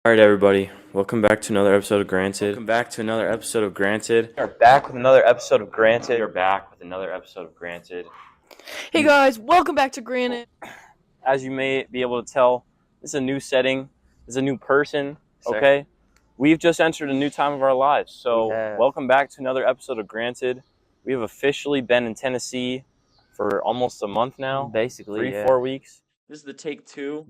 All right, everybody. Welcome back to another episode of Granted. We are back with another episode of Granted. Hey guys, welcome back to Granted. As you may be able to tell, this is a new setting. This is a new person. Okay, we've just entered a new time of our lives. So welcome back to another episode of Granted. We have officially been in Tennessee for almost a month now. Basically, 4 weeks. This is the take 2.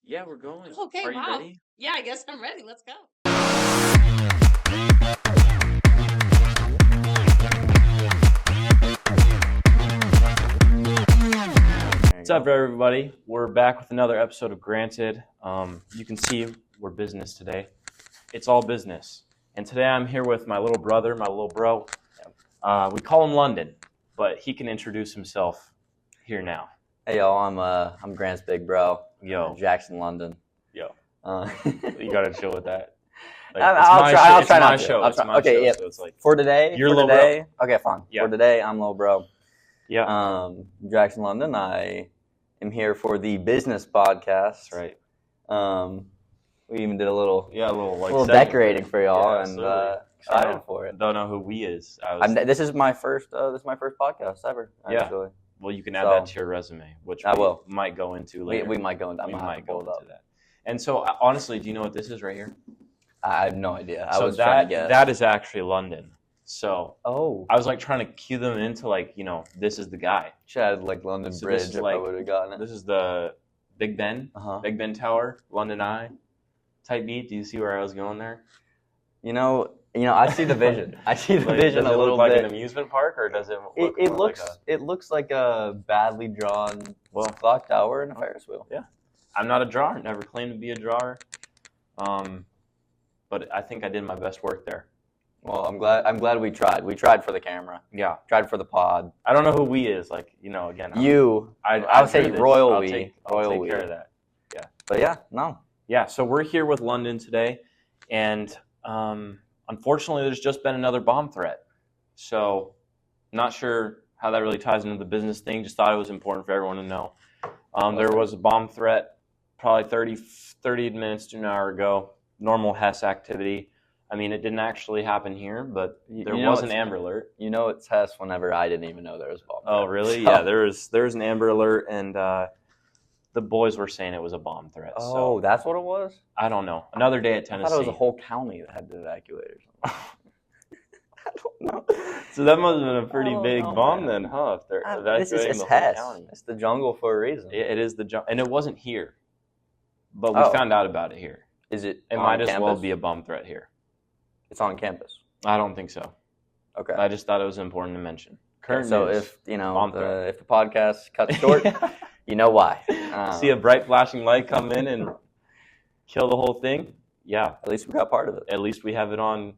Yeah, we're going. Okay, Are you wow. ready? Yeah, I guess I'm ready. Let's go. What's up, everybody? We're back with another episode of Granted. You can see we're business today. It's all business. And today I'm here with my little brother, my little bro. We call him London, but he can introduce himself here now. Hey y'all, I'm Grant's big bro. Yo. Jackson, London. Yo. You gotta chill with that. Like, I'll try not to. show. I'll It's try. my Okay, show, yeah. so it's like For today, You're for Lil today, okay, fine. Yeah. For today, I'm Lil Bro. yeah, Jackson, London. I am here for the business podcast. that's right. We even did a little like little segment. decorating for y'all, Yeah, and absolutely. excited for it. Don't know who we is. This is my first podcast ever. Yeah. Actually, Well, you can add So- that to your resume, which I we will. might go into later. we might go into. I We might have might to pull go it up. into that. And so, honestly, do you know what this is right here? I have no idea. I So was trying to guess. that is actually London. So Oh, I was like trying to cue them into like, this is the guy. should have like London So Bridge this is if I like- would have gotten it. This is the Big Ben, Big Ben Tower, London Eye, type beat. Do you see where I was going there? You know, I see the vision. I see the Like, vision does a it little look like bit. an amusement park, or does it look It more looks like it looks like a badly drawn Well- clock tower and a Ferris wheel. I'm not a drawer. Never claimed to be a drawer. But I think I did my best work there. Well, I'm glad we tried. We tried for the camera. Yeah. Tried for the pod. I don't know who we is. Like, again. I would say do this. royal I'll we. take Royal we. care of that. But yeah, no. Yeah, so we're here with London today, and unfortunately, there's just been another bomb threat. So, not sure how that really ties into the business thing. Just thought it was important for everyone to know. There was a bomb threat probably 30 minutes to an hour ago. Normal Hess activity. I mean, it didn't actually happen here, but there was an Amber Alert. You know it's Hess whenever I didn't even know there was a bomb. Oh, really? So- Yeah, there was an Amber Alert, and the boys were saying it was a bomb threat. Oh, So that's what it was? I don't know. Another day at I Tennessee. thought it was a whole county that had to evacuate or something. I don't know. So that must have been a pretty Oh, big no, bomb man. then, huh? If they're This evacuating is the whole Hess. county. It's the jungle for a reason. It is and it wasn't here, but we Oh. found out about it here. Is it? It on might as well campus? be a bomb threat here. It's on campus. I don't think so. Okay. I just thought it was important to mention. Current So news. if Bomb threat. if the podcast cuts short, you know why. See a bright flashing light come in and kill the whole thing. Yeah, At least we got part of it. at least we have it on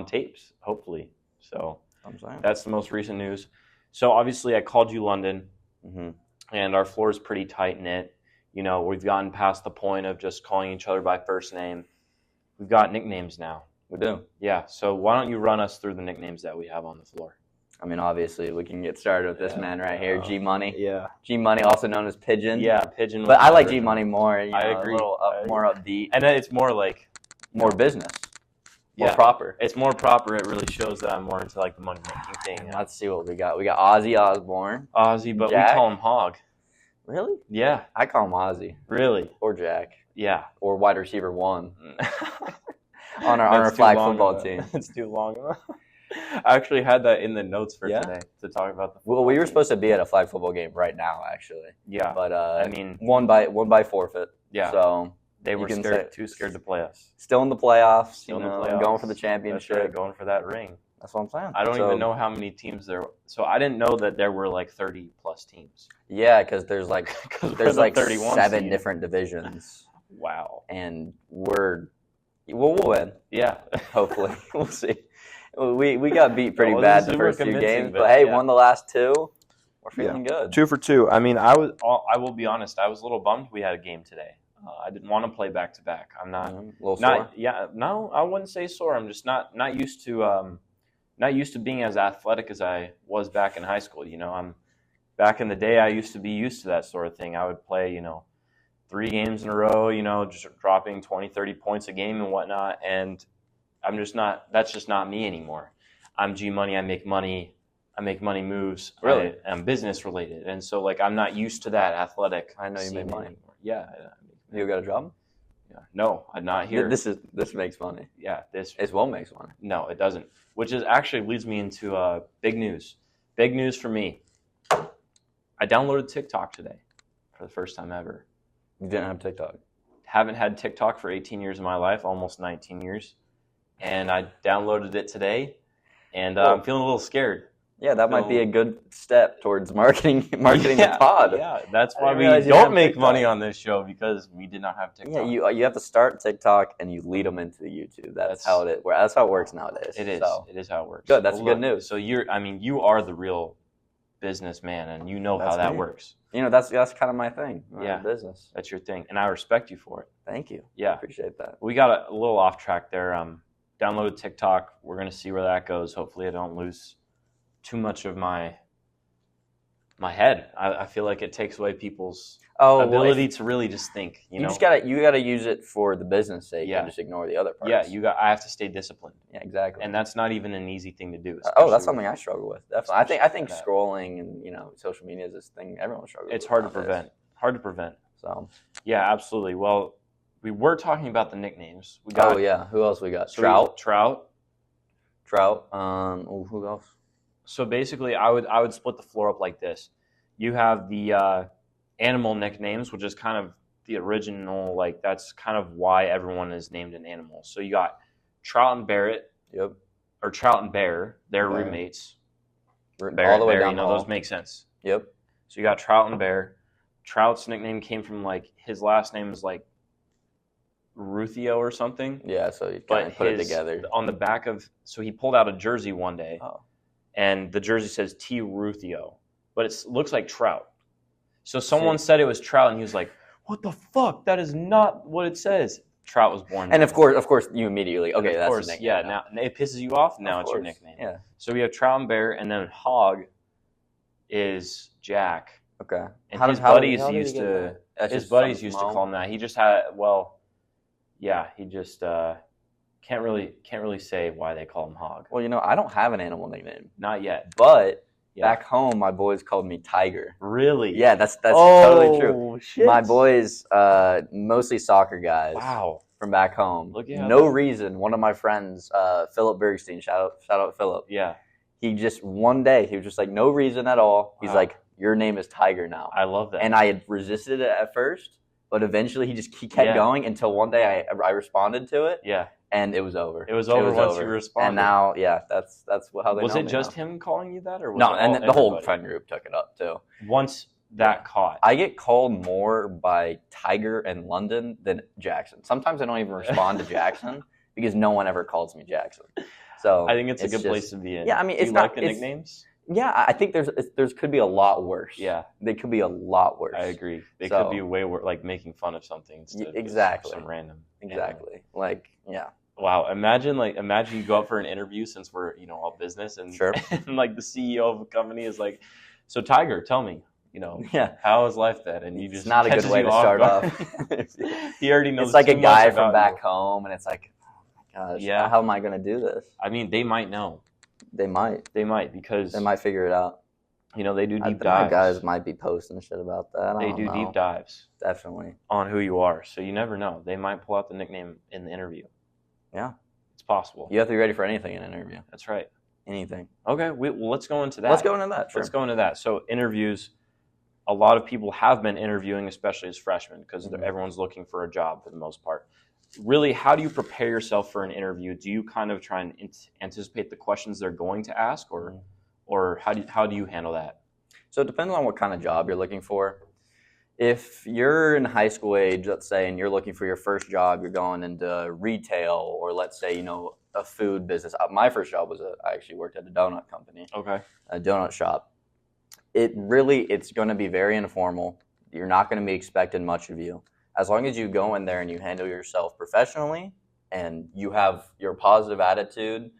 tapes, hopefully. So I'm saying. that's the most recent news. So obviously, I called you London. Mm-hmm. And our floor is pretty tight knit. We've gotten past the point of just calling each other by first name. We've got nicknames now. We do. Yeah, so why don't you run us through the nicknames that we have on the floor? I mean, obviously, we can get started with this Yeah. man right here, G Money. Yeah. G Money, also known as Pigeon. Yeah, Pigeon. But was I like my G Money more. You know, I agree. A little more upbeat, And then it's more like, more business, more Yeah. proper. it's more proper. It really shows that I'm more into like the money making thing. Let's see what we got. We got Ozzy Osbourne. Ozzy, but Jack. we call him Hog. Really? Yeah, I call him Ozzy really. or Jack Yeah. or wide receiver 1 on That's our too flag long football of a- team. It's too long. I actually had that in the notes for Yeah? today to talk about the. Well, we were football team. supposed to be at a flag football game right now, actually, Yeah. but I mean, one by forfeit. yeah. So They You were can too scared to play us. still in the playoffs. Still in you the know, playoffs. going for the That's championship. right, going for that ring. That's what I'm saying. I don't So- even know how many teams there. So I didn't know that there were like 30 plus teams. Yeah, because there's like 'Cause we're there's the like 31 7 seed. different divisions, Wow. and we'll win. Yeah. Hopefully, we'll see. We got beat pretty Well, bad this the is first super few convincing, games, but but hey, yeah. won the last 2. We're feeling good. 2 for 2. I mean, I will be honest. I was a little bummed we had a game today. I didn't want to play back to back. I'm not. A little sore. No, I wouldn't say sore. I'm just not used to being as athletic as I was back in high school. I'm back in the day. I used to be used to that sort of thing. I would play 3 games in a row, just dropping 20, 30 points a game and whatnot. And that's just not me anymore. I'm G Money. I make money moves. Really? I'm business related. And so like, I'm not used to that athletic. I know you make scene money. anymore. Yeah. You got a job? Yeah. No, I'm not here. This makes money. Yeah. It won't make money. No, it doesn't. Which is actually leads me into big news. Big news for me. I downloaded TikTok today for the first time ever. You didn't have TikTok? Haven't had TikTok for 18 years of my life, almost 19 years. And I downloaded it today, and I'm feeling a little scared. Yeah, that might be a good step towards marketing the pod. Yeah, that's why we realize you don't have make TikTok. money on this show, because we did not have TikTok. Yeah, you have to start TikTok and you lead them into the YouTube. That's how it is. That's how it works nowadays. It is. So, It is how it works. Good, that's Well, good look, news. So you are the real businessman, and you know That's how that me. works. that's kind of my thing. Yeah. Business. That's your thing, and I respect you for it. Thank you. I Yeah. appreciate that. We got a little off track there. Downloaded TikTok. We're going to see where that goes. Hopefully I don't lose too much of my head. I feel like it takes away people's ability to really just think. You just gotta use it for the business sake Yeah. and just ignore the other parts. Yeah, I have to stay disciplined, Yeah, exactly. and that's not even an easy thing to do. that's especially something I struggle with. Definitely. I think that. scrolling and social media is this thing everyone struggles with. It's hard to nowadays. prevent. Hard to prevent. So. Yeah, absolutely. Well, we were talking about the nicknames. We got Who else we got? so Trout. Who else? So basically, I would split the floor up like this. You have the animal nicknames, which is kind of the original, like that's kind of why everyone is named an animal. So you got Trout and Barrett, Yep. or Trout and Bear. They're Bear. roommates. All Barrett, the way Bear, down the hall. those make sense. Yep. So you got Trout and Bear. Trout's nickname came from like his last name is like Ruthio or something. Yeah, so you But kind of put it together. on the back of, so he pulled out a jersey one day, Oh. and the jersey says T. Ruthio, but it looks like Trout. So someone said it was Trout, and he was like, "What the fuck? That is not what it says." Trout was born. And of course, you immediately And okay. of That's course, a nickname yeah. now. Now it pisses you off. Now Of it's your course, nickname. Yeah. So we have Trout and Bear, and then Hog is Jack. Okay. And his buddies used get to. that? That's His just buddies something used to small? call him that. He just had he just can't really say why they call him Hog. Well, I don't have an animal nickname, Not yet. but Yeah. back home, my boys called me Tiger. Really? Yeah, that's totally true. Oh, shit. My boys, mostly soccer guys. Wow. From back home. Look at No that. reason. One of my friends, Philip Bergstein, shout out Philip. Yeah. He just one day he was just like, no reason at all. He's Wow. like, your name is Tiger now. I love that. And I had resisted it at first, but eventually he kept Yeah. going until one day I responded to it, yeah. and it was over. It was over once you responded. And now, that's how they Was know it me just now. him calling you that, or was No, it and all- the whole everybody? friend group took it up too. Once that caught. I get called more by Tiger and London than Jackson. Sometimes I don't even respond to Jackson because no one ever calls me Jackson. So I think it's a good just- place to be in. Yeah, I mean, Do it's you not like the it's- nicknames. Yeah, I think there's could be a lot worse. Yeah, They could be a lot worse. I agree. They So- could be way worse, like making fun of something instead of just exactly. some random. Exactly. Like, yeah. Wow, imagine you go up for an interview, since we're all business, and, Sure. and like the CEO of a company is like, "So Tiger, tell me, Yeah. how is life then?" And you It's just not a good catches way you to off start guard. off. He already knows. It's like a too guy much from about back you. home, and it's like, oh my gosh, Yeah. how am I going to do this? I mean, they might know. They might Because they might figure it out. they do I deep think my dives. guys might be posting shit about that. I They don't do know. deep dives Definitely. on who you are, so you never know. They might pull out the nickname in the interview. Yeah. It's possible. You have to be ready for anything in an interview. That's right. Anything. Okay, well, let's go into that. Let's go into that. Sure. Let's go into that. So interviews, a lot of people have been interviewing, especially as freshmen, because Mhm. everyone's looking for a job for the most part. Really, how do you prepare yourself for an interview? Do you kind of try and anticipate the questions they're going to ask, or how do you handle that? So it depends on what kind of job you're looking for. If you're in high school age, let's say, and you're looking for your first job, you're going into retail, or let's say, a food business. My first job was I actually worked at a donut company, Okay. a donut shop. It's going to be very informal. You're not going to be expecting much of you. As long as you go in there and you handle yourself professionally and you have your positive attitude,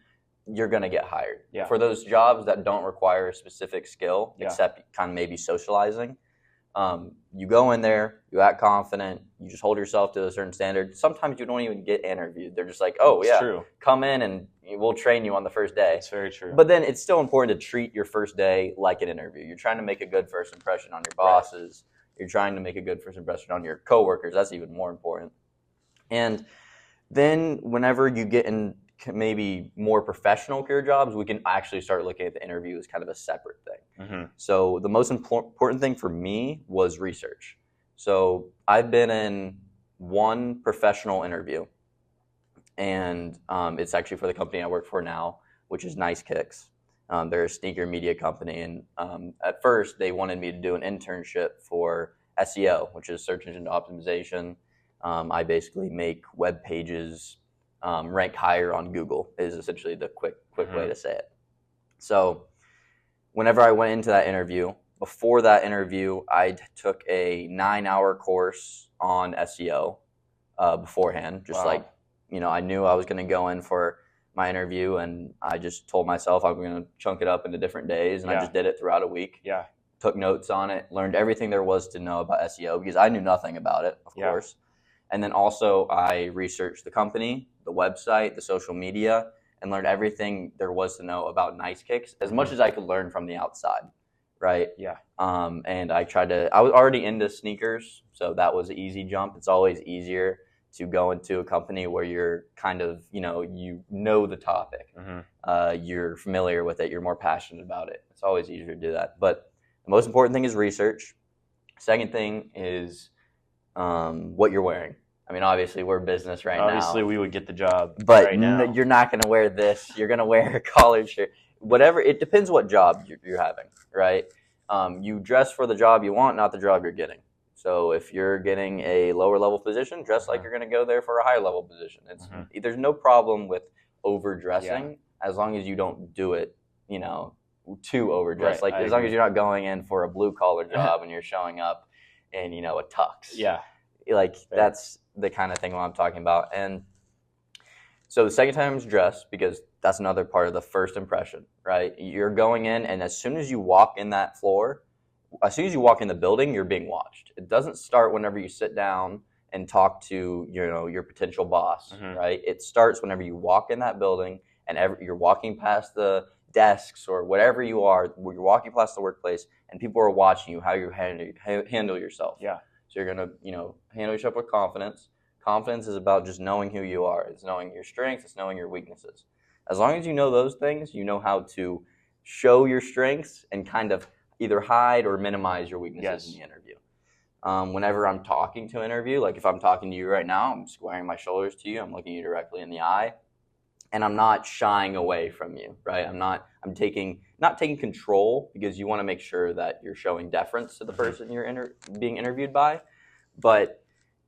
you're going to get hired. Yeah. For those jobs that don't require a specific skill, Yeah. except kind of maybe socializing, you go in there, you act confident, you just hold yourself to a certain standard. Sometimes you don't even get interviewed. They're just like, oh, It's yeah, true. come in and we'll train you on the first day. It's very true. But then it's still important to treat your first day like an interview. You're trying to make a good first impression on your bosses. You're trying to make a good first impression on your coworkers. That's even more important. And then whenever you get in maybe more professional career jobs, we can actually start looking at the interview as kind of a separate thing. Mm-hmm. So the most important thing for me was research. So I've been in one professional interview, and it's actually for the company I work for now, which is Nice Kicks. They're a sneaker media company, and at first they wanted me to do an internship for SEO, which is search engine optimization. I basically make web pages rank higher on Google is essentially the quick way to say it. So whenever I went into that interview, before that interview, I took a 9-hour course on SEO beforehand. Just I knew I was going to go in for my interview, and I just told myself I'm going to chunk it up into different days, and I just did it throughout a week. Yeah. Took notes on it, learned everything there was to know about SEO because I knew nothing about it, of course. And then also I researched the company, the website, the social media, and learned everything there was to know about Nice Kicks, as much as I could learn from the outside, right? Yeah. And I was already into sneakers, so that was an easy jump. It's always easier to go into a company where you're kind of, you know the topic. Mm-hmm. You're familiar with it. You're more passionate about it. It's always easier to do that. But the most important thing is research. Second thing is what you're wearing. I mean, obviously, we're business now. Obviously, we would get the job but right now. You're not going to wear this. You're going to wear a collared shirt. Whatever. It depends what job you're having, right? You dress for the job you want, not the job you're getting. So if you're getting a lower level position, dress like you're going to go there for a higher level position. There's no problem with overdressing as long as you don't do it, too overdressed. Right, as long as you're not going in for a blue collar job and you're showing up in, a tux. Yeah. That's the kind of thing I'm talking about. And so the second time is dress, because that's another part of the first impression, right? You're going in, and as soon as you walk in that floor, as soon as you walk in the building, you're being watched. It doesn't start whenever you sit down and talk to, your potential boss, right? It starts whenever you walk in that building and you're walking past the desks or whatever you are, you're walking past the workplace, and people are watching you, how you handle yourself. Yeah. So you're going to, handle yourself with confidence. Confidence is about just knowing who you are. It's knowing your strengths. It's knowing your weaknesses. As long as you know those things, you know how to show your strengths and kind of either hide or minimize your weaknesses in the interview. Whenever I'm talking to an interview, like if I'm talking to you right now, I'm squaring my shoulders to you. I'm looking you directly in the eye, and I'm not shying away from you, right? I'm not taking control, because you want to make sure that you're showing deference to the person you're being interviewed by, but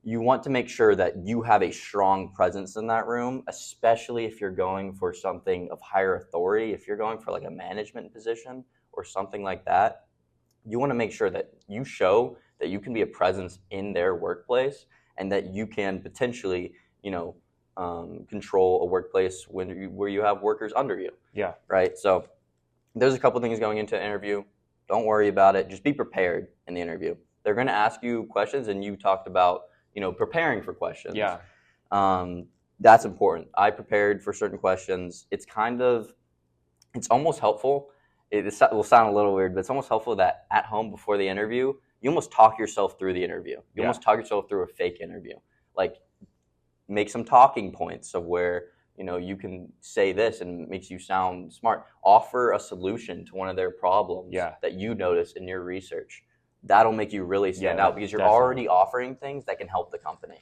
you want to make sure that you have a strong presence in that room, especially if you're going for something of higher authority. If you're going for like a management position or something like that, you want to make sure that you show that you can be a presence in their workplace, and that you can potentially, control a workplace where you have workers under you. Yeah. Right. So there's a couple things going into an interview. Don't worry about it. Just be prepared in the interview. They're going to ask you questions, and you talked about, preparing for questions. Yeah. That's important. I prepared for certain questions. It's almost helpful. It will sound a little weird, but it's almost helpful that at home before the interview, you almost talk yourself through the interview. You almost talk yourself through a fake interview. Like, make some talking points of where, you can say this and it makes you sound smart. Offer a solution to one of their problems that you notice in your research. That'll make you really stand out, because you're already offering things that can help the company,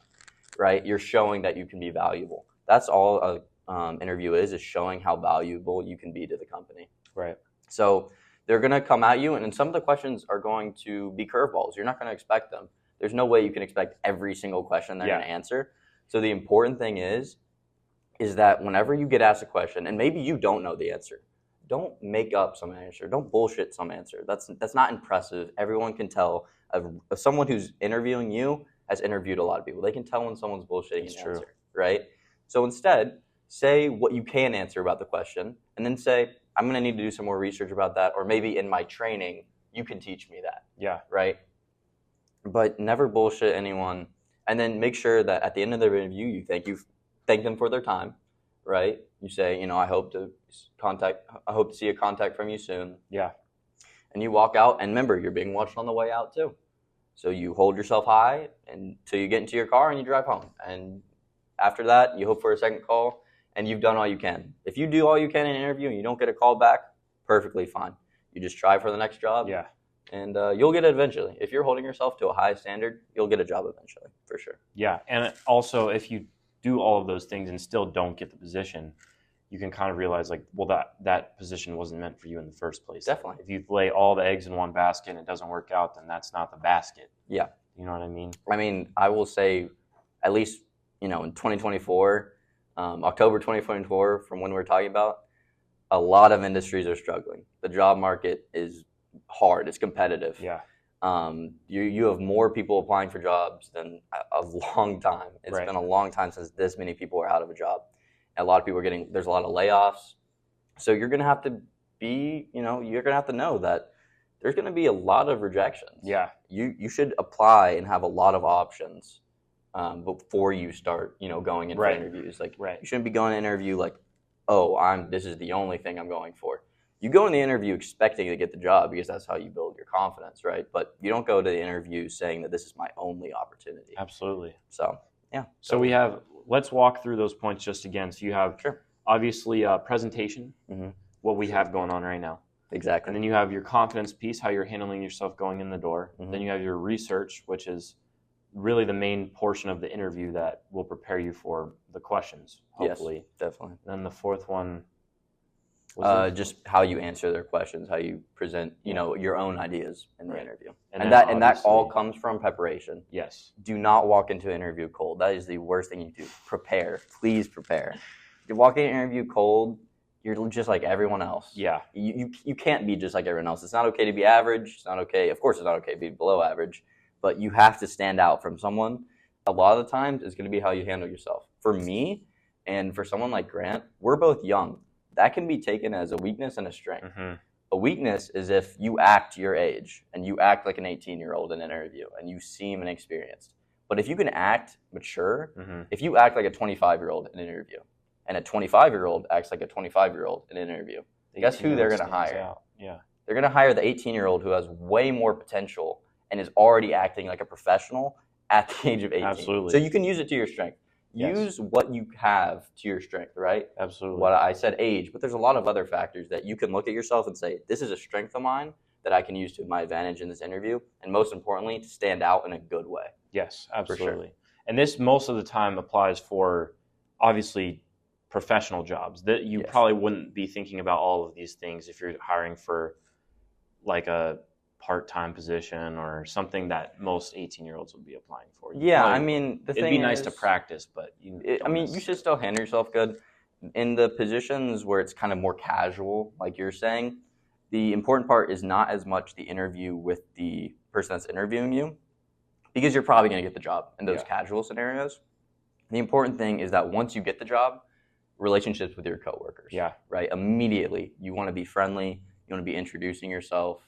right? You're showing that you can be valuable. That's all a interview is showing how valuable you can be to the company. Right. So they're going to come at you, and some of the questions are going to be curveballs. You're not going to expect them. There's no way you can expect every single question they're going to answer. So the important thing is that whenever you get asked a question, and maybe you don't know the answer, don't make up some answer. Don't bullshit some answer. That's not impressive. Everyone can tell. Someone who's interviewing you has interviewed a lot of people. They can tell when someone's bullshitting an answer, right? So instead, say what you can answer about the question, and then say, I'm going to need to do some more research about that, or maybe in my training, you can teach me that. Yeah. Right? but never bullshit anyone. And then make sure that at the end of their interview, you thank them for their time, right? You say, I hope to see a contact from you soon. Yeah. And you walk out, and remember, you're being watched on the way out too. So you hold yourself high until you get into your car and you drive home. And after that, you hope for a second call, and you've done all you can. If you do all you can in an interview and you don't get a call back, perfectly fine. You just try for the next job. Yeah. And you'll get it eventually. If you're holding yourself to a high standard, you'll get a job eventually, for sure. Yeah, and also if you do all of those things and still don't get the position, you can kind of realize like, well, that position wasn't meant for you in the first place. Definitely. If you lay all the eggs in one basket and it doesn't work out, then that's not the basket. Yeah. You know what I mean? I mean, I will say, at least in 2024, October 2024, from when we're talking about, a lot of industries are struggling. The job market is hard. It's competitive. Yeah. You have more people applying for jobs than a long time. It's Right. been a long time since this many people are out of a job. A lot of people are there's a lot of layoffs. So you're going to have to you're going to have to know that there's going to be a lot of rejections. Yeah. You should apply and have a lot of options before you start, going in for Right. interviews. Like, Right. you shouldn't be going to interview like, this is the only thing I'm going for. You go in the interview expecting to get the job because that's how you build your confidence, right? But you don't go to the interview saying that this is my only opportunity. Absolutely. So, yeah. So let's walk through those points just again. So you have obviously presentation, Mhm. what we have going on right now. Exactly. And then you have your confidence piece, how you're handling yourself going in the door. Mhm. Then you have your research, which is really the main portion of the interview that will prepare you for the questions, hopefully. Yes, definitely. Then the fourth one was Just how you answer their questions, how you present, your own ideas in the Right. interview. And And then that all obviously- comes from preparation. yes. Do not walk into an interview cold. That is the worst thing you do. Prepare. Please prepare. If you walk into an interview cold, you're just like everyone else. Yeah. You can't be just like everyone else. It's not okay to be average. It's not okay. Of course, it's not okay to be below average, but you have to stand out from someone. A lot of the times, it's going to be how you handle yourself. For me, and for someone like Grant, we're both young. That can be taken as a weakness and a strength. hmm A weakness is if you act your age and you act like an 18-year-old in an interview and you seem inexperienced. But if you can act mature, hmm if you act like a 25-year-old in an interview and a 25-year-old acts like a 25-year-old in an interview, guess who they're going to hire? Yeah. They're going to hire the 18-year-old who has way more potential and is already acting like a professional at the age of 18. Absolutely. So you can use it to your strength. Yes. Use what you have to your strength, right? Absolutely. What I said age, but there's a lot of other factors that you can look at yourself and say, this is a strength of mine that I can use to my advantage in this interview, and most importantly, to stand out in a good way. Yes, sure. absolutely. And this most of the time applies for obviously professional jobs. That you Yes. probably wouldn't be thinking about all of these things if you're hiring for like a part-time position or something that most 18-year-olds would be applying for. You Yeah, probably- I mean, the it'd thing be nice is, to practice, but you you should still handle yourself good. In the positions where it's kind of more casual, like you're saying, the important part is not as much the interview with the person that's interviewing you, because you're probably going to get the job in those Yeah. casual scenarios. The important thing is that once you get the job, relationships with your coworkers. Yeah. Right? Immediately, you want to be friendly. You want to be introducing yourself.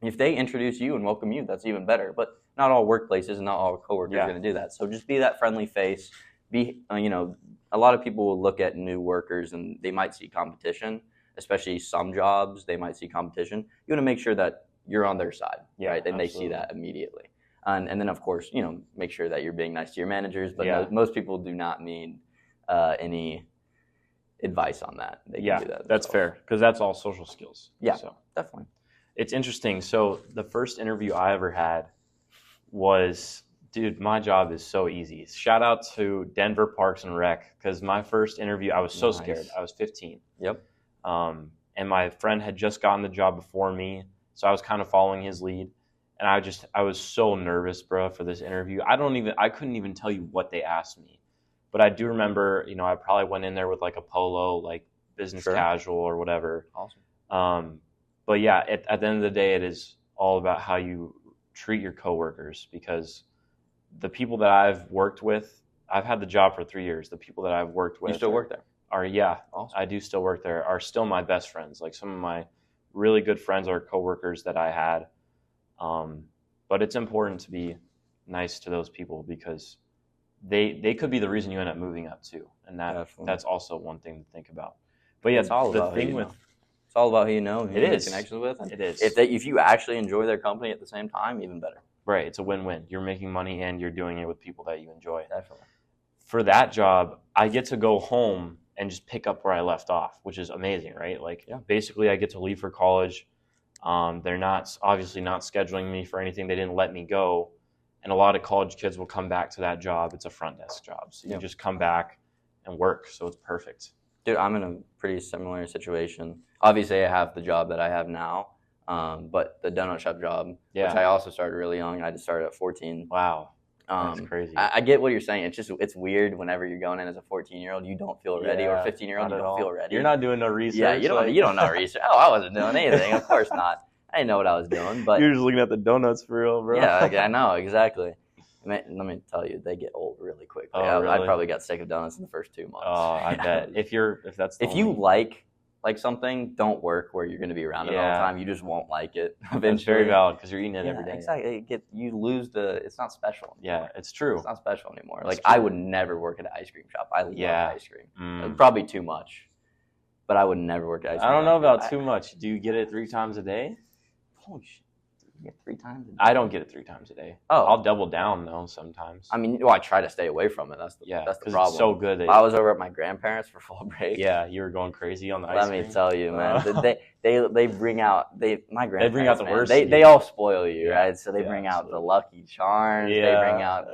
If they introduce you and welcome you, that's even better. But not all workplaces and not all coworkers Yeah. are going to do that. So just be that friendly face. A lot of people will look at new workers and they might see competition, especially some jobs. They might see competition. You want to make sure that you're on their side, Yeah, right? And they see absolutely. that immediately. And then, of course, make sure that you're being nice to your managers. But Yeah. most people do not need any advice on that. They can Yeah, do that that's themselves. fair because that's all social skills. Yeah. So Definitely. it's interesting. So the first interview I ever had was, dude, my job is so easy. Shout out to Denver Parks and Rec because my first interview, I was so Nice. scared. I was 15. Yep. And my friend had just gotten the job before me, so I was kind of following his lead. And I was so nervous, bro, for this interview. I couldn't even tell you what they asked me. But I do remember, I probably went in there with like a polo, like business Sure. casual or whatever. Awesome. But yeah, at the end of the day, it is all about how you treat your coworkers because the people that I've worked with, I've had the job for 3 years. The people that I've worked with You still work there? Awesome. I do still work there, are still my best friends. Like some of my really good friends are coworkers that I had. But it's important to be nice to those people because they could be the reason you end up moving up too, and that's also one thing to think about. But yeah, It's all the about thing who you with know. It's all about who you know, who It you make is. connections with. And it is if you actually enjoy their company at the same time, even better. right, it's a win-win. You're making money and you're doing it with people that you enjoy. Definitely. For that job, I get to go home and just pick up where I left off, which is amazing, right? Like basically I get to leave for college. They're obviously not scheduling me for anything. They didn't let me go. And a lot of college kids will come back to that job. It's a front desk job. So you just come back and work. So it's perfect. Dude, I'm in a pretty similar situation. Obviously, I have the job that I have now, but the donut shop job, which I also started really young. I just started at 14. Wow. That's crazy. I get what you're saying. It's weird whenever you're going in as a 14-year-old, you don't feel ready, or a 15-year-old, you don't feel ready. You're not doing no research. Yeah, you don't know research. Oh, I wasn't doing anything. Of course not. I didn't know what I was doing, but you're just looking at the donuts for real, bro. yeah, I know exactly. Let me tell you, they get old really quickly. Oh, really? I probably got sick of donuts in the first 2 months. Oh, I bet. If You like something, don't work where you're going to be around it all the time. You just won't like it. It's very valid because you're eating it every day. Exactly. You lose it's not special anymore. Yeah, it's true. It's not special anymore. It's like true. I would never work at an ice cream shop. I love ice cream. Mm. Probably too much, but I would never work at ice cream. I don't know about too much. Do you get it 3 times a day? Holy shit. You get 3 times a day? I don't get it 3 times a day. Oh. I'll double down though sometimes. I mean, I try to stay away from it. That's the problem. It's so good. If I was over at my grandparents for fall break. Yeah, you were going crazy on the ice cream. Let me tell you, man. They bring out my grandparents. They bring out the worst. They all spoil you, right? So they bring out absolutely. the Lucky Charms. Yeah. They bring out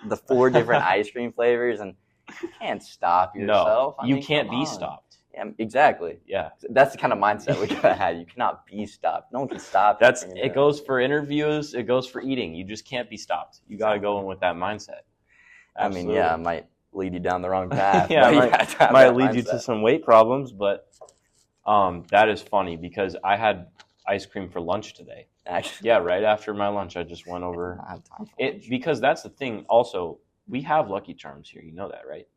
the 4 different ice cream flavors, and you can't stop yourself. No, you can't be stopped. Yeah, exactly. Yeah, that's the kind of mindset we gotta have. You cannot be stopped. No one can stop. It goes for interviews. It goes for eating. You just can't be stopped. You got to go in with that mindset. Absolutely. I mean, it might lead you down the wrong path. It might lead you to some weight problems, but that is funny because I had ice cream for lunch today. Actually, yeah, right after my lunch, I just went over I have time for it lunch. because that's the thing. Also, we have Lucky Charms here. You know that, right?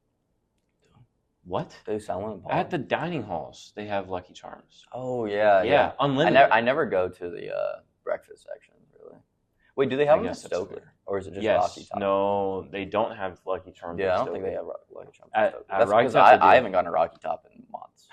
What? They sell them At the dining halls, they have Lucky Charms. Oh yeah, Yeah, unlimited. I never go to the breakfast section really. Wait, do they have them at Stokely, or is it just Rocky Top? No, they don't have Lucky Charms. Yeah, at I don't Stokely. think they have Lucky Charms. At That's Rocky because Top, I haven't gone to Rocky Top in months.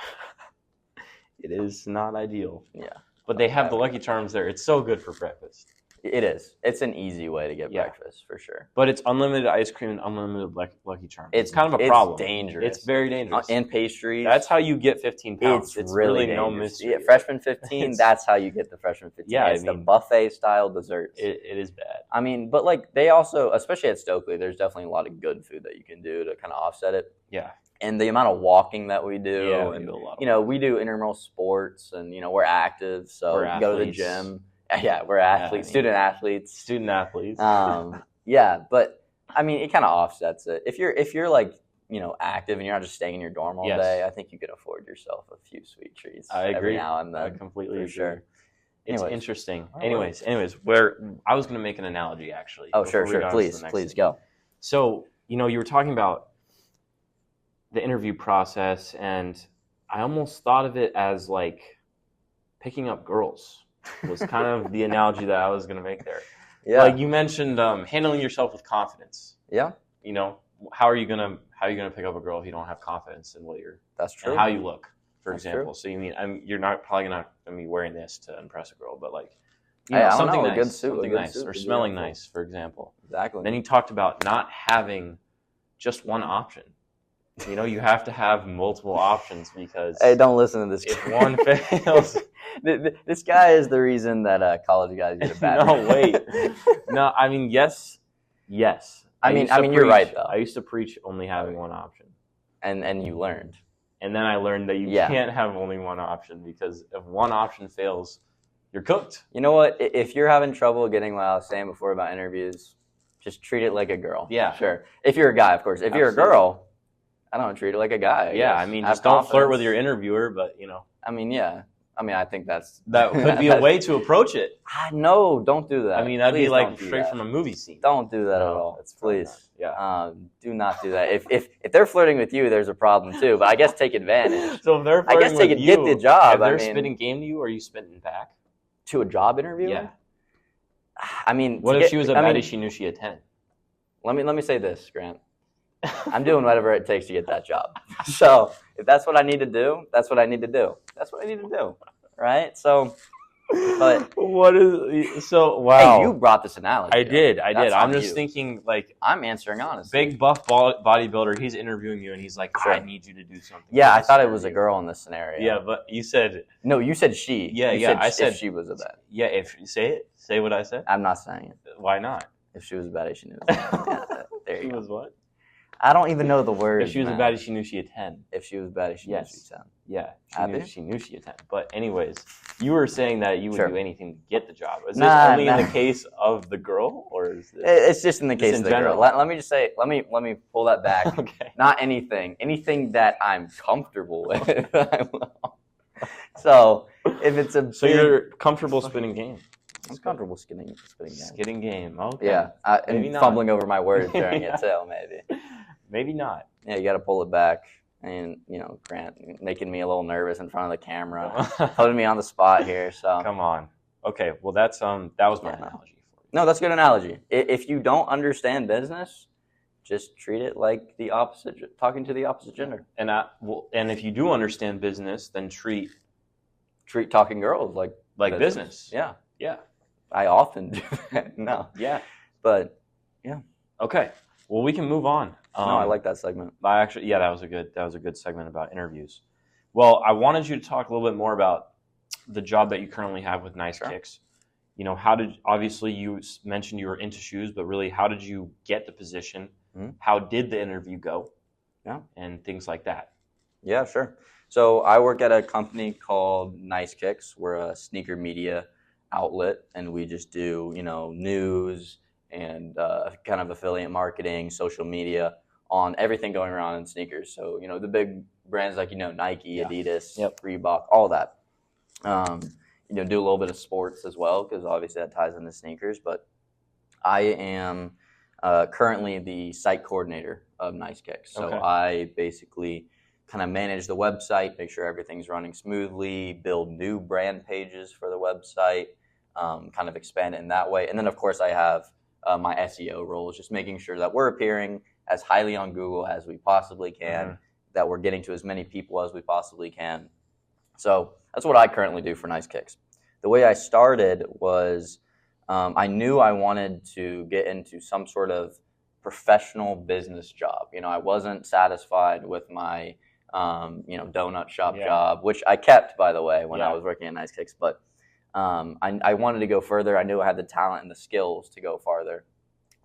It is not ideal. Yeah, but they have the Lucky Charms there. It's so good for breakfast. it is. It's an easy way to get Yeah. breakfast for sure. But it's unlimited ice cream and unlimited Lucky Charms. It's kind of a problem. It's dangerous. It's very dangerous. And pastries. That's how you get 15 pounds. It's really dangerous. no mystery. Yeah, freshman 15. That's how you get the freshman 15. Yeah, it's the buffet style desserts. It is bad. I mean, but like they also, especially at Stokely, there's definitely a lot of good food that you can do to kind of offset it. Yeah. And the amount of walking that we do, Yeah, we and do a lot of we do intramural sports, and we're active, so We're we go to the athletes. gym. Yeah, we're athletes, student athletes. Student athletes. Yeah, but I mean, it kind of offsets it. If you're like active and you're not just staying in your dorm all day, I think you can afford yourself a few sweet treats. I agree. Every now and then, I completely agree. sure. It's Anyways. interesting. All right. Anyways, where I was going to make an analogy actually. Oh, before sure. we got into the Please next thing. go. So, you were talking about the interview process, and I almost thought of it as like picking up girls was kind of the analogy that I was going to make there. Yeah. Like you mentioned, handling yourself with confidence. Yeah. How are you gonna pick up a girl if you don't have confidence in what you're That's true. and how you look, for That's example. So you're probably not gonna be wearing this to impress a girl, but like Hey, I don't something know, a nice, good suit, something a good nice, suit or would be smelling helpful. nice, for example. Exactly. Then you talked about not having just one option. You have to have multiple options because Hey, don't listen to this. if one fails, This guy is the reason that college guys get a bad. no, wait, no, I mean yes. I mean, used to you're right, preach- though. I used to preach only having one option. And you learned. And then I learned that you Yeah. can't have only one option because if one option fails, you're cooked. You know what? If you're having trouble getting what I was saying before about interviews, just treat it like a girl. Yeah. Sure. If you're a guy, of course. If you're a Absolutely. girl, I don't treat it like a guy. Yeah, guess. I mean, Have just don't flirt confidence. with your interviewer, but I mean, yeah. I mean, I think that could be a way to approach it. No, don't do that. I mean, that'd Please be like don't do straight that. from a movie scene. Don't do that at No, all. it's probably Please. not. Yeah. Do not do that. If they're flirting with you, there's a problem too. But I guess take advantage. So if they're I guess flirting they with could get you, the job. If they're I mean, spitting game to you, are you spitting back? to a job interview? Yeah. I mean, What if she was a baddie she knew she had 10? Let me say this, Grant. I'm doing whatever it takes to get that job. So if that's what I need to do, that's what I need to do. That's what I need to do, right? So, but what is so? Wow, hey, you brought this analogy. I did. That's I'm on just you. thinking like I'm answering honestly. big buff bodybuilder. He's interviewing you, and he's like, Sure. "I need you to do something." Yeah, I thought it was a girl in this scenario. Yeah, but you said no. You said she. Yeah, you yeah. Said I said if she was a baddie. Yeah, if you say it, say what I said. I'm not saying it. Why not? If she was a baddie, she knew. Yeah, there She you go. was what? I don't even know the words. If she was man. a baddie, she knew she had 10. If she was a baddie, she knew Yes. she was 10. Yeah, Happy? she knew she had 10. But anyways, you were saying that you would Sure. do anything to get the job. Is Nah, this only in nah. the case of the girl, or is this? It's just in the case in of the girl. general. Let me just say. Let me pull that back. Okay. Not anything. Anything that I'm comfortable with. I will. So if it's a So big, you're comfortable spinning game. I'm comfortable spinning game. Skidding game. Okay. Yeah, Maybe and not. fumbling over my words during it too. Maybe. Maybe not. Yeah, you got to pull it back. And Grant making me a little nervous in front of the camera, putting me on the spot here. So Come on. Okay. Well, that was my Yeah. analogy for you. no, that's a good analogy. If you don't understand business, just treat it like the opposite, talking to the opposite gender. And if you do understand business, then treat Treat talking girls like business. Yeah, Yeah. I often do that. No, Yeah. but Okay. Well, we can move on. no, I like that segment. That was a good segment about interviews. Well, I wanted you to talk a little bit more about the job that you currently have with Nice Sure. Kicks. Obviously you mentioned you were into shoes, but really, how did you get the position? Mhm. How did the interview go? Yeah. And things like that. Yeah, sure. So I work at a company called Nice Kicks. We're a sneaker media outlet, and we just do news and kind of affiliate marketing, social media on everything going around in sneakers. So the big brands like Nike, Yeah. Adidas, Yep. Reebok, all that. Do a little bit of sports as well because obviously that ties into sneakers. But I am currently the site coordinator of Nice Kicks. So Okay. I basically kind of manage the website, make sure everything's running smoothly, build new brand pages for the website, kind of expand it in that way. And then, of course, I have my SEO roles, just making sure that we're appearing as highly on Google as we possibly can, Mhm. that we're getting to as many people as we possibly can. So that's what I currently do for Nice Kicks. The way I started was I knew I wanted to get into some sort of professional business job. I wasn't satisfied with my donut shop Yeah. job, which I kept, by the way, when Yeah. I was working at Nice Kicks. But I wanted to go further. I knew I had the talent and the skills to go farther.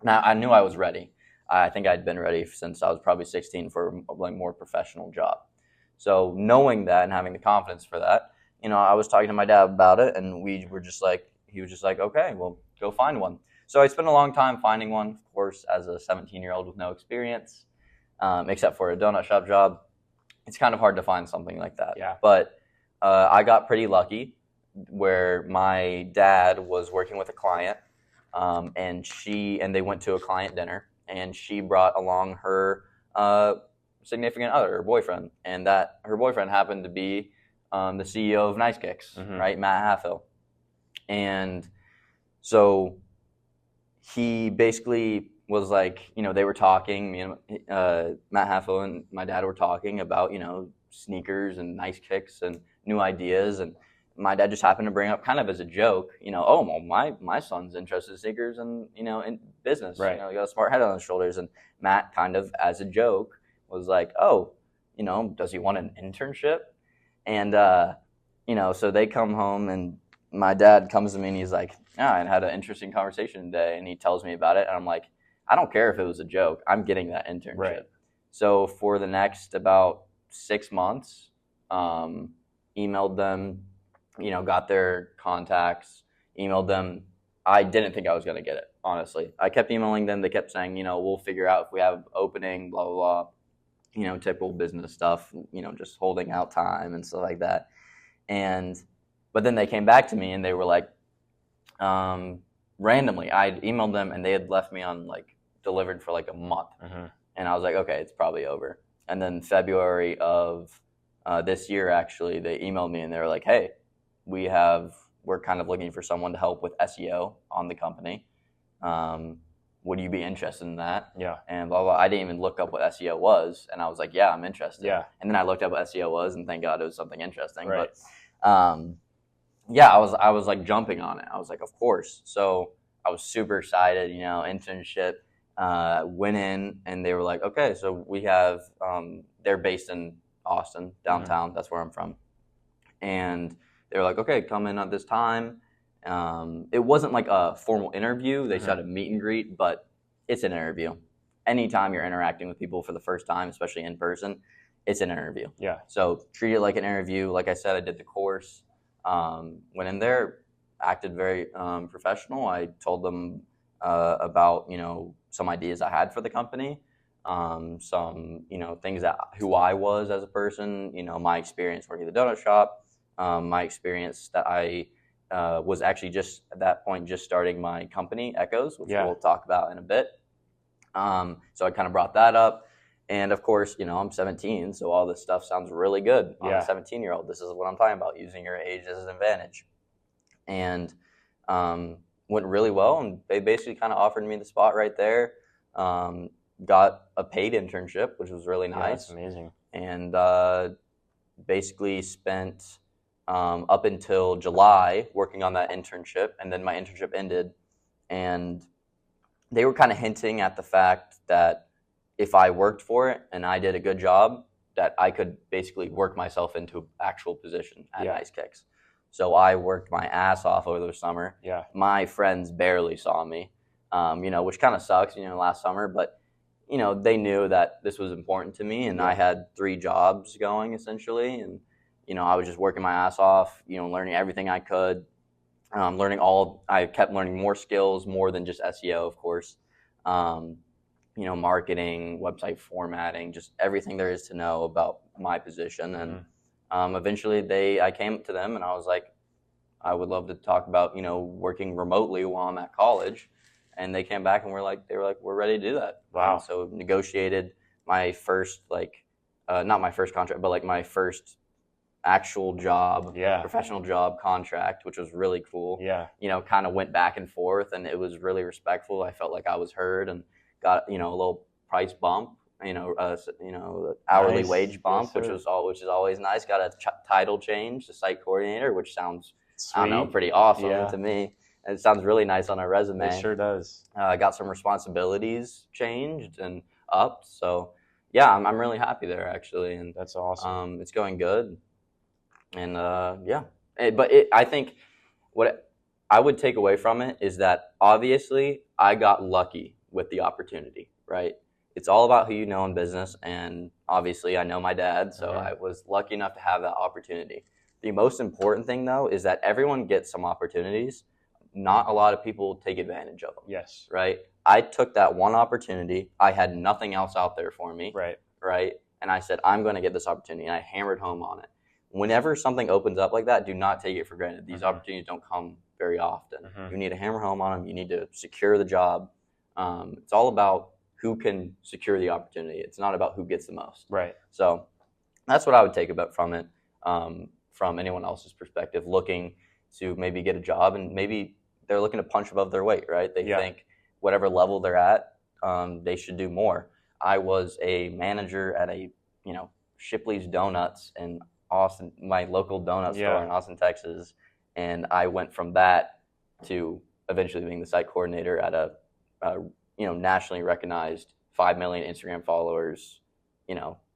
Now, I knew I was ready. I think I'd been ready since I was probably 16 for a more professional job. So knowing that and having the confidence for that, I was talking to my dad about it, and he was just like, okay, well, go find one. So I spent a long time finding one, of course, as a 17-year-old with no experience, except for a donut shop job. It's kind of hard to find something like that. Yeah. But I got pretty lucky where my dad was working with a client, and they went to a client dinner, and she brought along her significant other, her boyfriend, and that her boyfriend happened to be the CEO of Nice Kicks, Mhm. right, Matt Halfill. And so he basically was like, they were talking, Matt Halfill and my dad were talking about, sneakers and Nice Kicks and new ideas. And my dad just happened to bring up kind of as a joke, oh, well, my son's interested in sneakers and, in business. Right. He got a smart head on his shoulders. And Matt kind of as a joke was like, oh, does he want an internship? And, so they come home and my dad comes to me and he's like, yeah, I had an interesting conversation today. And he tells me about it. And I'm like, I don't care if it was a joke. I'm getting that internship. Right. So for the next about 6 months, emailed them, got their contacts, emailed them. I didn't think I was going to get it, honestly. I kept emailing them. They kept saying, we'll figure out if we have opening, blah, blah, blah. Typical business stuff, just holding out time and stuff like that. But then they came back to me and they were like, randomly, I'd emailed them and they had left me on delivered for a month. Mm-hmm. And I was like, okay, it's probably over. And then February of this year, actually, they emailed me and they were like, hey, we have we're kind of looking for someone to help with SEO on the company. Would you be interested in that? Yeah. And blah, blah. I didn't even look up what SEO was. And I was like, yeah, I'm interested. Yeah. And then I looked up what SEO was, and thank God it was something interesting. Right. But yeah, I was like jumping on it. I was like, of course. So I was super excited, internship. Went in, and they were like, okay, so we have, they're based in Austin, downtown. That's where I'm from. And they were like, okay, come in at this time. It wasn't like a formal interview. They said a meet and greet, but it's an interview. Anytime you're interacting with people for the first time, especially in person, it's an interview. Yeah. So treat it like an interview. Like I said, I did the course. Went in there, acted very professional. I told them about some ideas I had for the company, some things that who I was as a person, my experience working at the donut shop, my experience that I was actually just at that point just starting my company Echoes, which we'll talk about in a bit. So I kind of brought that up. And of course, I'm 17, so all this stuff sounds really good on a 17-year-old. This is what I'm talking about, using your age as an advantage. And went really well, and they basically kind of offered me the spot right there. Got a paid internship, which was really nice. Yeah, that's amazing. And basically spent up until July working on that internship, and then my internship ended. And they were kind of hinting at the fact that if I worked for it and I did a good job, that I could basically work myself into an actual position at Nice Kicks. So I worked my ass off over the summer. Yeah. My friends barely saw me, which kind of sucks, last summer. But, they knew that this was important to me, and I had 3 jobs going essentially. And, I was just working my ass off, learning everything I could, I kept learning more skills, more than just SEO, of course. Marketing, website formatting, just everything there is to know about my position. And eventually I came to them and I was like, I would love to talk about, working remotely while I'm at college. And they came back and they were like, we're ready to do that. Wow. And so negotiated my first, not my first contract, but my first actual job, professional job contract, which was really cool. Yeah. Kind of went back and forth, and it was really respectful. I felt like I was heard, and got a little price bump, hourly wage bump, which is always nice. Got a title change to site coordinator, which sounds sweet. Pretty awesome to me. And it sounds really nice on a resume. It sure does. Got some responsibilities changed and upped. So yeah, I'm really happy there actually, and that's awesome. It's going good, and I think what I would take away from it is that obviously I got lucky with the opportunity, right? It's all about who you know in business, and obviously I know my dad, so I was lucky enough to have that opportunity. The most important thing, though, is that everyone gets some opportunities. Not a lot of people take advantage of them. Yes. Right? I took that one opportunity. I had nothing else out there for me. Right? And I said, I'm going to get this opportunity, and I hammered home on it. Whenever something opens up like that, do not take it for granted. These opportunities don't come very often. You need to hammer home on them. You need to secure the job. It's all about who can secure the opportunity. It's not about who gets the most. Right. So that's what I would take about from it, from anyone else's perspective, looking to maybe get a job, and maybe they're looking to punch above their weight, right? They think whatever level they're at, they should do more. I was a manager at a, Shipley's Donuts in Austin, my local donut store in Austin, Texas. And I went from that to eventually being the site coordinator at a nationally recognized 5 million Instagram followers,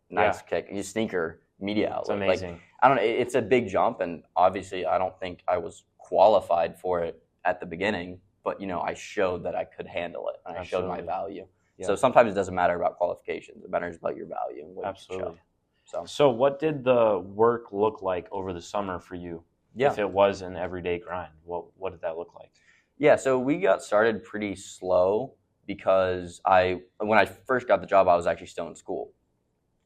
Nice Kick, sneaker media outlet. It's amazing. I don't know. It's a big jump, and obviously I don't think I was qualified for it at the beginning, but I showed that I could handle it, and I showed my value. Yeah. So sometimes it doesn't matter about qualifications; it matters about your value and what you can show. So what did the work look like over the summer for you? Yeah. If it was an everyday grind, what did that look like? Yeah, so we got started pretty slow because when I first got the job, I was actually still in school.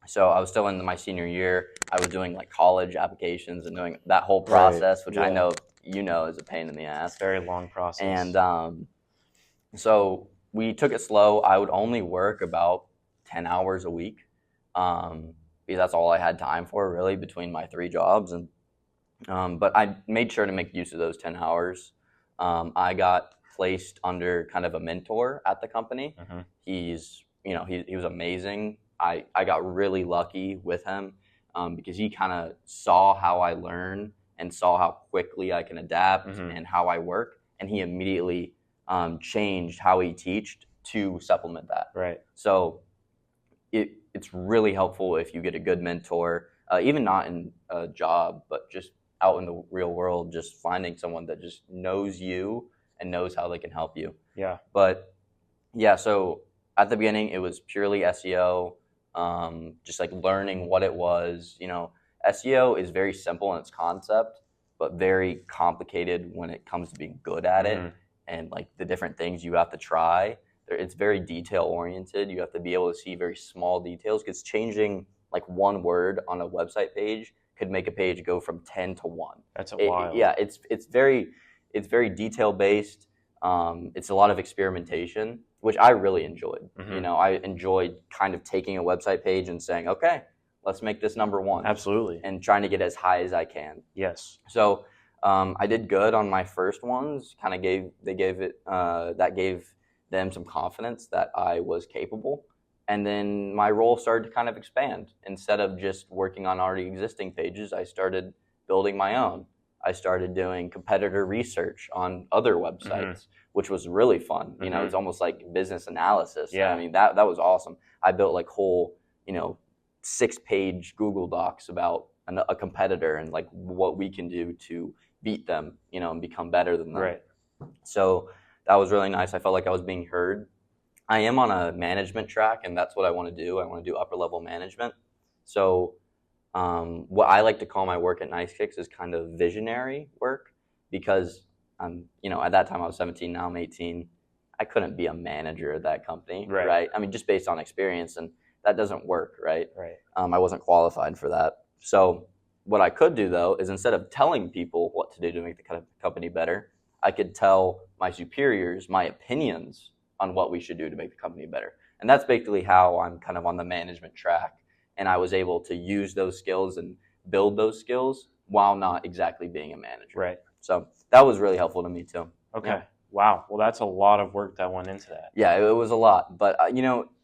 So I was still in my senior year. I was doing college applications and doing that whole process, which I know is a pain in the ass. It's a very long process. And so we took it slow. I would only work about 10 hours a week because that's all I had time for really between my 3 jobs. And But I made sure to make use of those 10 hours. I got placed under kind of a mentor at the company. Mm-hmm. He was amazing. I got really lucky with him because he kind of saw how I learn and saw how quickly I can adapt Mm-hmm. and how I work. And he immediately changed how he teached to supplement that. Right. So it's really helpful if you get a good mentor, even not in a job, but just out in the real world, just finding someone that just knows you and knows how they can help you. Yeah. But yeah, so at the beginning, it was purely SEO, just like learning what it was. SEO is very simple in its concept, but very complicated when it comes to being good at Mm-hmm. it and like the different things you have to try. It's very detail oriented. You have to be able to see very small details because changing like one word on a website page could make a page go from 10 to 1. That's wild. Yeah, it's very detail based. It's a lot of experimentation, which I really enjoyed. Mm-hmm. I enjoyed kind of taking a website page and saying, okay, let's make this number 1. Absolutely. And trying to get as high as I can. Yes. So I did good on my first ones. That gave them some confidence that I was capable. And then my role started to kind of expand. Instead of just working on already existing pages, I started building my own. I started doing competitor research on other websites, which was really fun. Mm-hmm. It's almost like business analysis. Yeah. I mean, that was awesome. I built like whole, 6-page Google Docs about a competitor and like what we can do to beat them, and become better than them. Right. So that was really nice. I felt like I was being heard. I am on a management track, and that's what I want to do. I want to do upper level management. So what I like to call my work at Nice Kicks is kind of visionary work because at that time I was 17, now I'm 18. I couldn't be a manager at that company, right? I mean, just based on experience, and that doesn't work, right? Right. I wasn't qualified for that. So what I could do, though, is instead of telling people what to do to make the company better, I could tell my superiors my opinions on what we should do to make the company better. And that's basically how I'm kind of on the management track. And I was able to use those skills and build those skills while not exactly being a manager. Right. So that was really helpful to me, too. Okay. Yeah. Wow. Well, that's a lot of work that went into that. Yeah, it was a lot. But,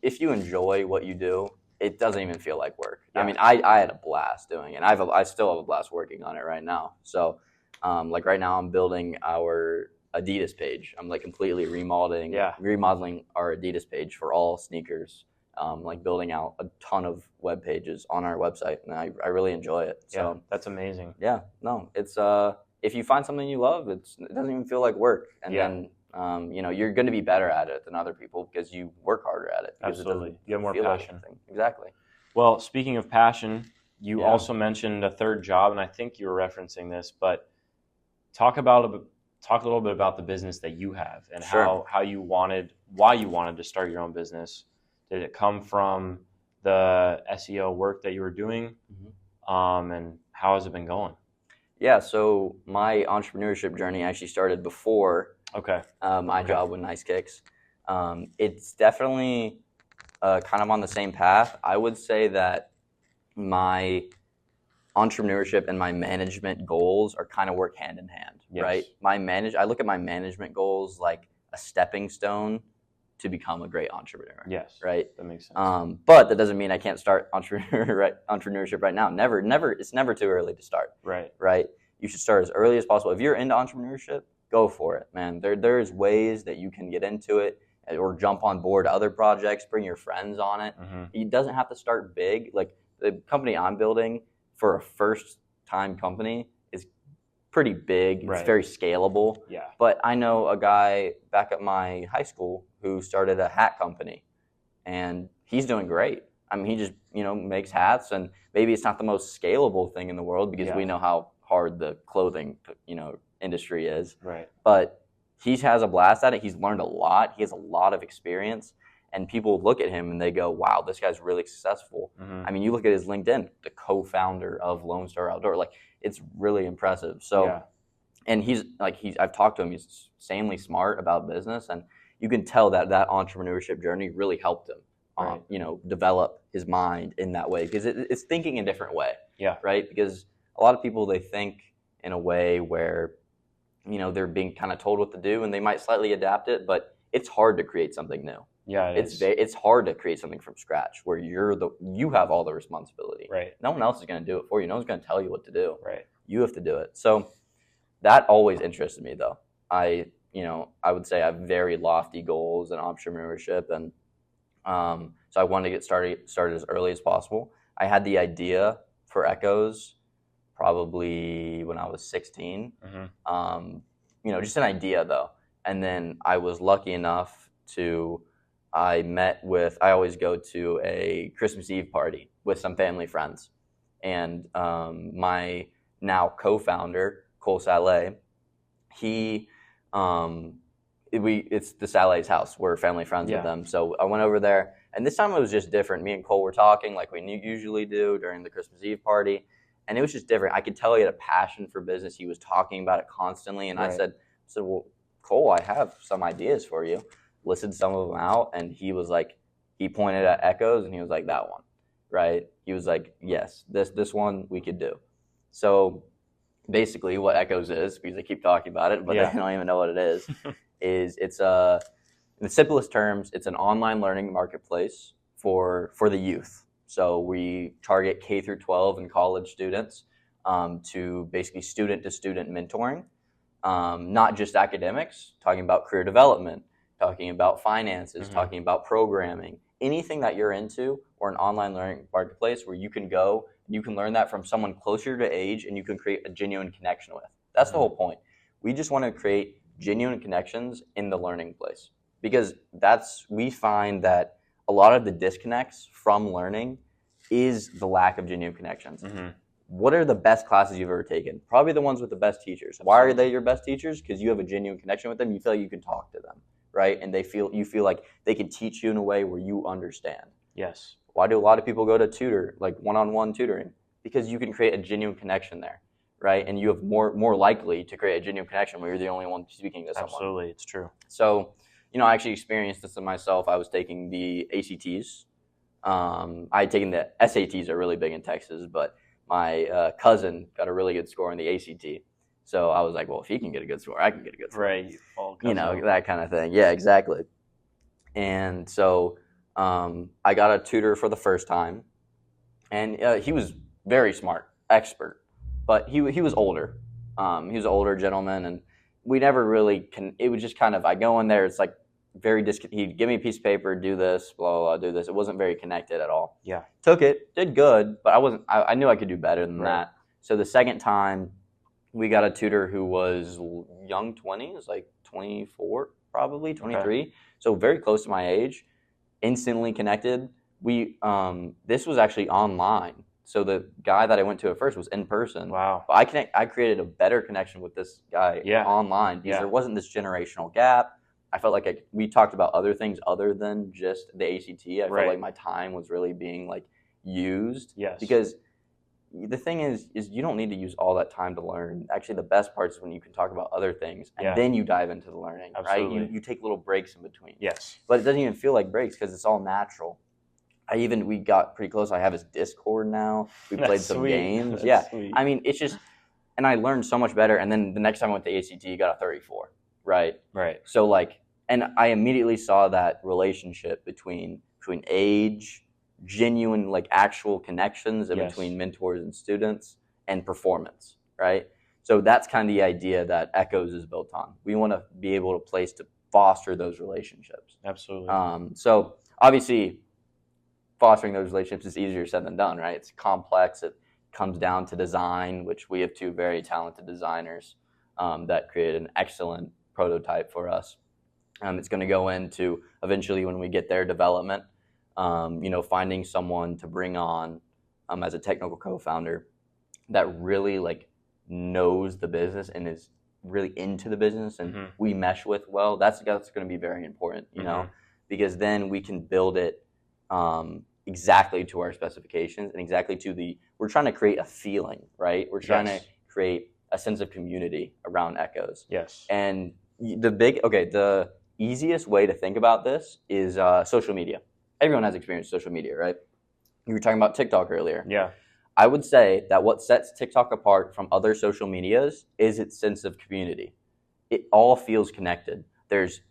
if you enjoy what you do, it doesn't even feel like work. Yeah. I mean, I had a blast doing it. And I still have a blast working on it right now. So, like right now I'm building our Adidas page. I'm like completely remodeling our Adidas page for all sneakers. Like building out a ton of web pages on our website. And I really enjoy it. So Yeah, that's amazing. yeah, no, it's if you find something you love, it doesn't even feel like work. And then you're going to be better at it than other people because you work harder at it. Absolutely. You have more feel like passion. anything. Exactly. Well, speaking of passion, you also mentioned a third job, and I think you were referencing this, but talk a little bit about the business that you have and why you wanted to start your own business. Did it come from the SEO work that you were doing? Mm-hmm. And how has it been going? Yeah, so my entrepreneurship journey actually started before my job with Nice Kicks. It's definitely kind of on the same path. I would say that my entrepreneurship and my management goals are kind of work hand in hand, right? I look at my management goals like a stepping stone to become a great entrepreneur. Yes. Right? That makes sense. But that doesn't mean I can't start entrepreneurship right now. It's never too early to start. Right? You should start as early as possible. If you're into entrepreneurship, go for it, man. There's ways that you can get into it or jump on board other projects, bring your friends on it. Mm-hmm. It doesn't have to start big. Like the company I'm building for a first-time company is pretty big. It's very scalable. Yeah. But I know a guy back at my high school who started a hat company, and he's doing great. I mean, he just makes hats, and maybe it's not the most scalable thing in the world because we know how hard the clothing industry is. Right. But he has a blast at it. He's learned a lot. He has a lot of experience. And people look at him and they go, wow, this guy's really successful. Mm-hmm. I mean, you look at his LinkedIn, the co-founder of Lone Star Outdoor. Like, it's really impressive. So, and I've talked to him. He's insanely smart about business. And you can tell that entrepreneurship journey really helped him, develop his mind in that way. Because it's thinking a different way. Yeah. Right? Because a lot of people, they think in a way where, they're being kind of told what to do, and they might slightly adapt it, but it's hard to create something new. Yeah, It's hard to create something from scratch where you have all the responsibility. Right. No one else is going to do it for you. No one's going to tell you what to do. Right. You have to do it. So that always interested me, though. I would say I have very lofty goals in entrepreneurship, and so I wanted to get started as early as possible. I had the idea for Echoes probably when I was 16. Mm-hmm. Just an idea though. And then I was lucky enough I always go to a Christmas Eve party with some family friends. And my now co-founder, Cole Saleh, it's the Saleh's house. We're family friends with them. So I went over there, and this time it was just different. Me and Cole were talking like we usually do during the Christmas Eve party. And it was just different. I could tell he had a passion for business. He was talking about it constantly. And Right. I said, well, Cole, I have some ideas for you. Listed some of them out. And he was like, he pointed at Echoes and he was like, that one, right? He was like, yes, this one we could do. So basically what Echoes is, because I keep talking about it, but I don't even know what it is it's in the simplest terms, it's an online learning marketplace for the youth. So we target K through 12 and college students to basically student-to-student mentoring, not just academics, talking about career development, talking about finances, talking about programming, anything that you're into, or an online learning marketplace where you can go, you can learn that from someone closer to age and you can create a genuine connection with. That's the whole point. We just want to create genuine connections in the learning place, because we find that a lot of the disconnects from learning is the lack of genuine connections. Mm-hmm. What are the best classes you've ever taken? Probably the ones with the best teachers. Why are they your best teachers? Because you have a genuine connection with them. You feel like you can talk to them, right? And you feel like they can teach you in a way where you understand. Yes. Why do a lot of people go to tutor, like one-on-one tutoring? Because you can create a genuine connection there, right? And you have more likely to create a genuine connection when you're the only one speaking to someone. Absolutely, it's true. So, I actually experienced this in myself. I was taking the ACTs. I had taken the SATs, are really big in Texas, but my cousin got a really good score in the ACT. So I was like, well, if he can get a good score, I can get a good score. Right. That kind of thing. Yeah, exactly. And so I got a tutor for the first time, and he was very smart, expert, but he was older. He was an older gentleman, and we never really it was just kind of, I go in there, it's like he'd give me a piece of paper, do this, blah, blah, blah, do this. It wasn't very connected at all. Yeah. Took it, did good, but I knew I could do better than that. So the second time, we got a tutor who was young 20s, like 24, probably 23. Okay. So very close to my age, instantly connected. This was actually online. So the guy that I went to at first was in person. Wow. But I created a better connection with this guy online because there wasn't this generational gap. I felt like we talked about other things other than just the ACT. I felt like my time was really being used. Yes. Because the thing is you don't need to use all that time to learn. Actually, the best part is when you can talk about other things and then you dive into the learning. Absolutely. Right? You take little breaks in between. Yes. But it doesn't even feel like breaks because it's all natural. We got pretty close. I have his Discord now. We played some games. That's sweet. I mean, it's just, and I learned so much better. And then the next time I went to ACT, you got a 34, right? Right. So and I immediately saw that relationship between age, genuine actual connections in between mentors and students, and performance, right? So that's kind of the idea that Echoes is built on. We want to be able to foster those relationships. Absolutely. So obviously, fostering those relationships is easier said than done, right? It's complex. It comes down to design, which we have two very talented designers that created an excellent prototype for us. It's going to go into, eventually when we get there, development, finding someone to bring on as a technical co-founder that really knows the business and is really into the business and we mesh with well. That's going to be very important, you know, because then we can build it exactly to our specifications and exactly to we're trying to create a feeling, right? We're trying to create a sense of community around Echoes. Yes. And the easiest way to think about this is social media. Everyone has experience with social media, right? You were talking about TikTok earlier. Yeah. I would say that what sets TikTok apart from other social medias is its sense of community. It all feels connected. There's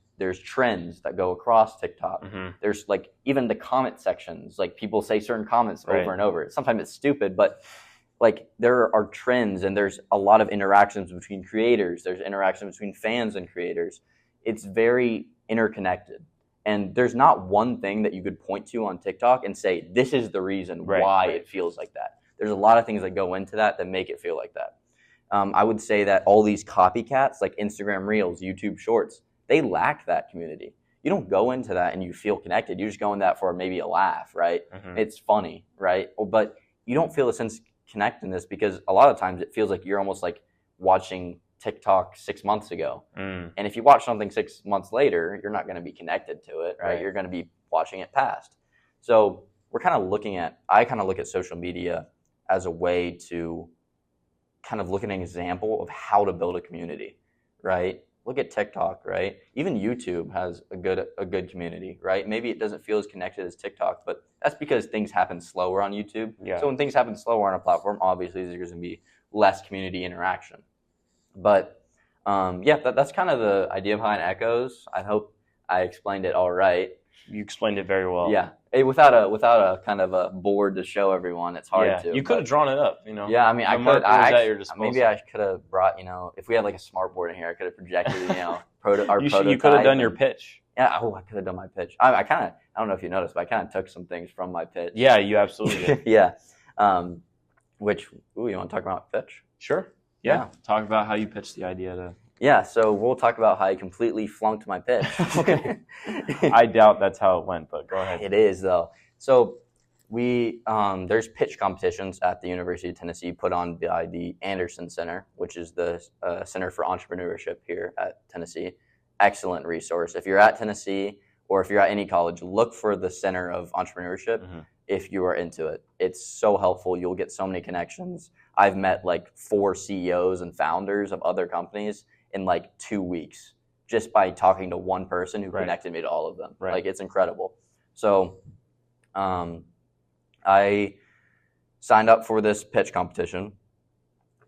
trends that go across TikTok. There's like even the comment sections, like people say certain comments over and over. Sometimes it's stupid, but like there are trends and there's a lot of interactions between creators. There's interactions between fans and creators. It's very interconnected. And there's not one thing that you could point to on TikTok and say, this is the reason why it feels like that. There's a lot of things that go into that make it feel like that. I would say that all these copycats, like Instagram Reels, YouTube Shorts, they lack that community. You don't go into that and you feel connected. You just go in that for maybe a laugh, right? It's funny, right? But you don't feel a sense of connectedness because a lot of times it feels like you're almost like watching TikTok 6 months ago. And if you watch something 6 months later, you're not going to be connected to it, right? You're going to be watching it past. So I kind of look at social media as a way to kind of look at an example of how to build a community, right? Look at TikTok, right? Even YouTube has a good community, right? Maybe it doesn't feel as connected as TikTok, but that's because things happen slower on YouTube. So when things happen slower on a platform, obviously there's going to be less community interaction. But that's kind of the idea behind Echoes. I hope I explained it all right. You explained it very well. Yeah, without a kind of a board to show everyone, it's hard to. You could have drawn it up, you know. Yeah, I mean, I could. At your disposal. Maybe I could have brought, if we had like a smart board in here, I could have projected, our prototype. You could have done your pitch. Yeah. Oh, I could have done my pitch. I don't know if you noticed, but I kind of took some things from my pitch. Yeah, you absolutely did. Yeah. You want to talk about pitch? Sure. Yeah. Talk about how you pitched the idea to. Yeah, so we'll talk about how I completely flunked my pitch. Okay. I doubt that's how it went, but go ahead. It is, though. So there's pitch competitions at the University of Tennessee put on by the Anderson Center, which is the Center for Entrepreneurship here at Tennessee. Excellent resource. If you're at Tennessee or if you're at any college, look for the Center of Entrepreneurship if you are into it. It's so helpful. You'll get so many connections. I've met like 4 CEOs and founders of other companies in like 2 weeks just by talking to one person who connected me to all of them. Like, it's incredible. So I signed up for this pitch competition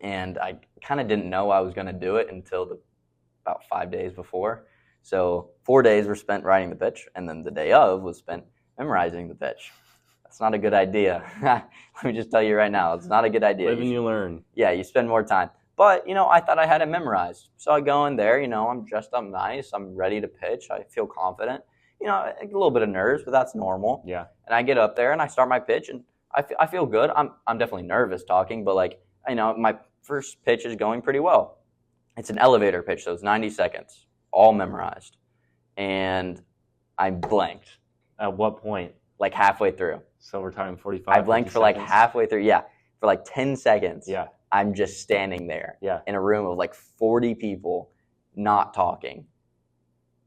and I kind of didn't know I was going to do it until about 5 days before. So 4 days were spent writing the pitch and then the day of was spent memorizing the pitch. That's not a good idea. Let me just tell you right now, it's not a good idea. Live and you learn. Yeah, you spend more time. But, I thought I had it memorized. So I go in there, I'm dressed up nice. I'm ready to pitch. I feel confident. A little bit of nerves, but that's normal. Yeah. And I get up there and I start my pitch and I feel good. I'm definitely nervous talking, but my first pitch is going pretty well. It's an elevator pitch, so it's 90 seconds, all memorized. And I blanked. At what point? Like halfway through. So we're talking 45 I blanked for like halfway through. Yeah. For like 10 seconds. Yeah. I'm just standing there in a room of like 40 people not talking.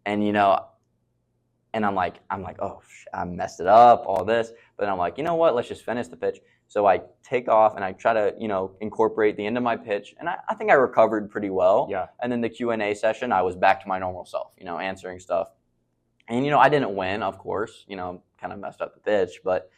And, and I'm like, oh, I messed it up, all this. But then I'm like, you know what? Let's just finish the pitch. So I take off and I try to, incorporate the end of my pitch. And I think I recovered pretty well. Yeah. And then the Q&A session, I was back to my normal self, answering stuff. And, I didn't win, of course, kind of messed up the pitch. But,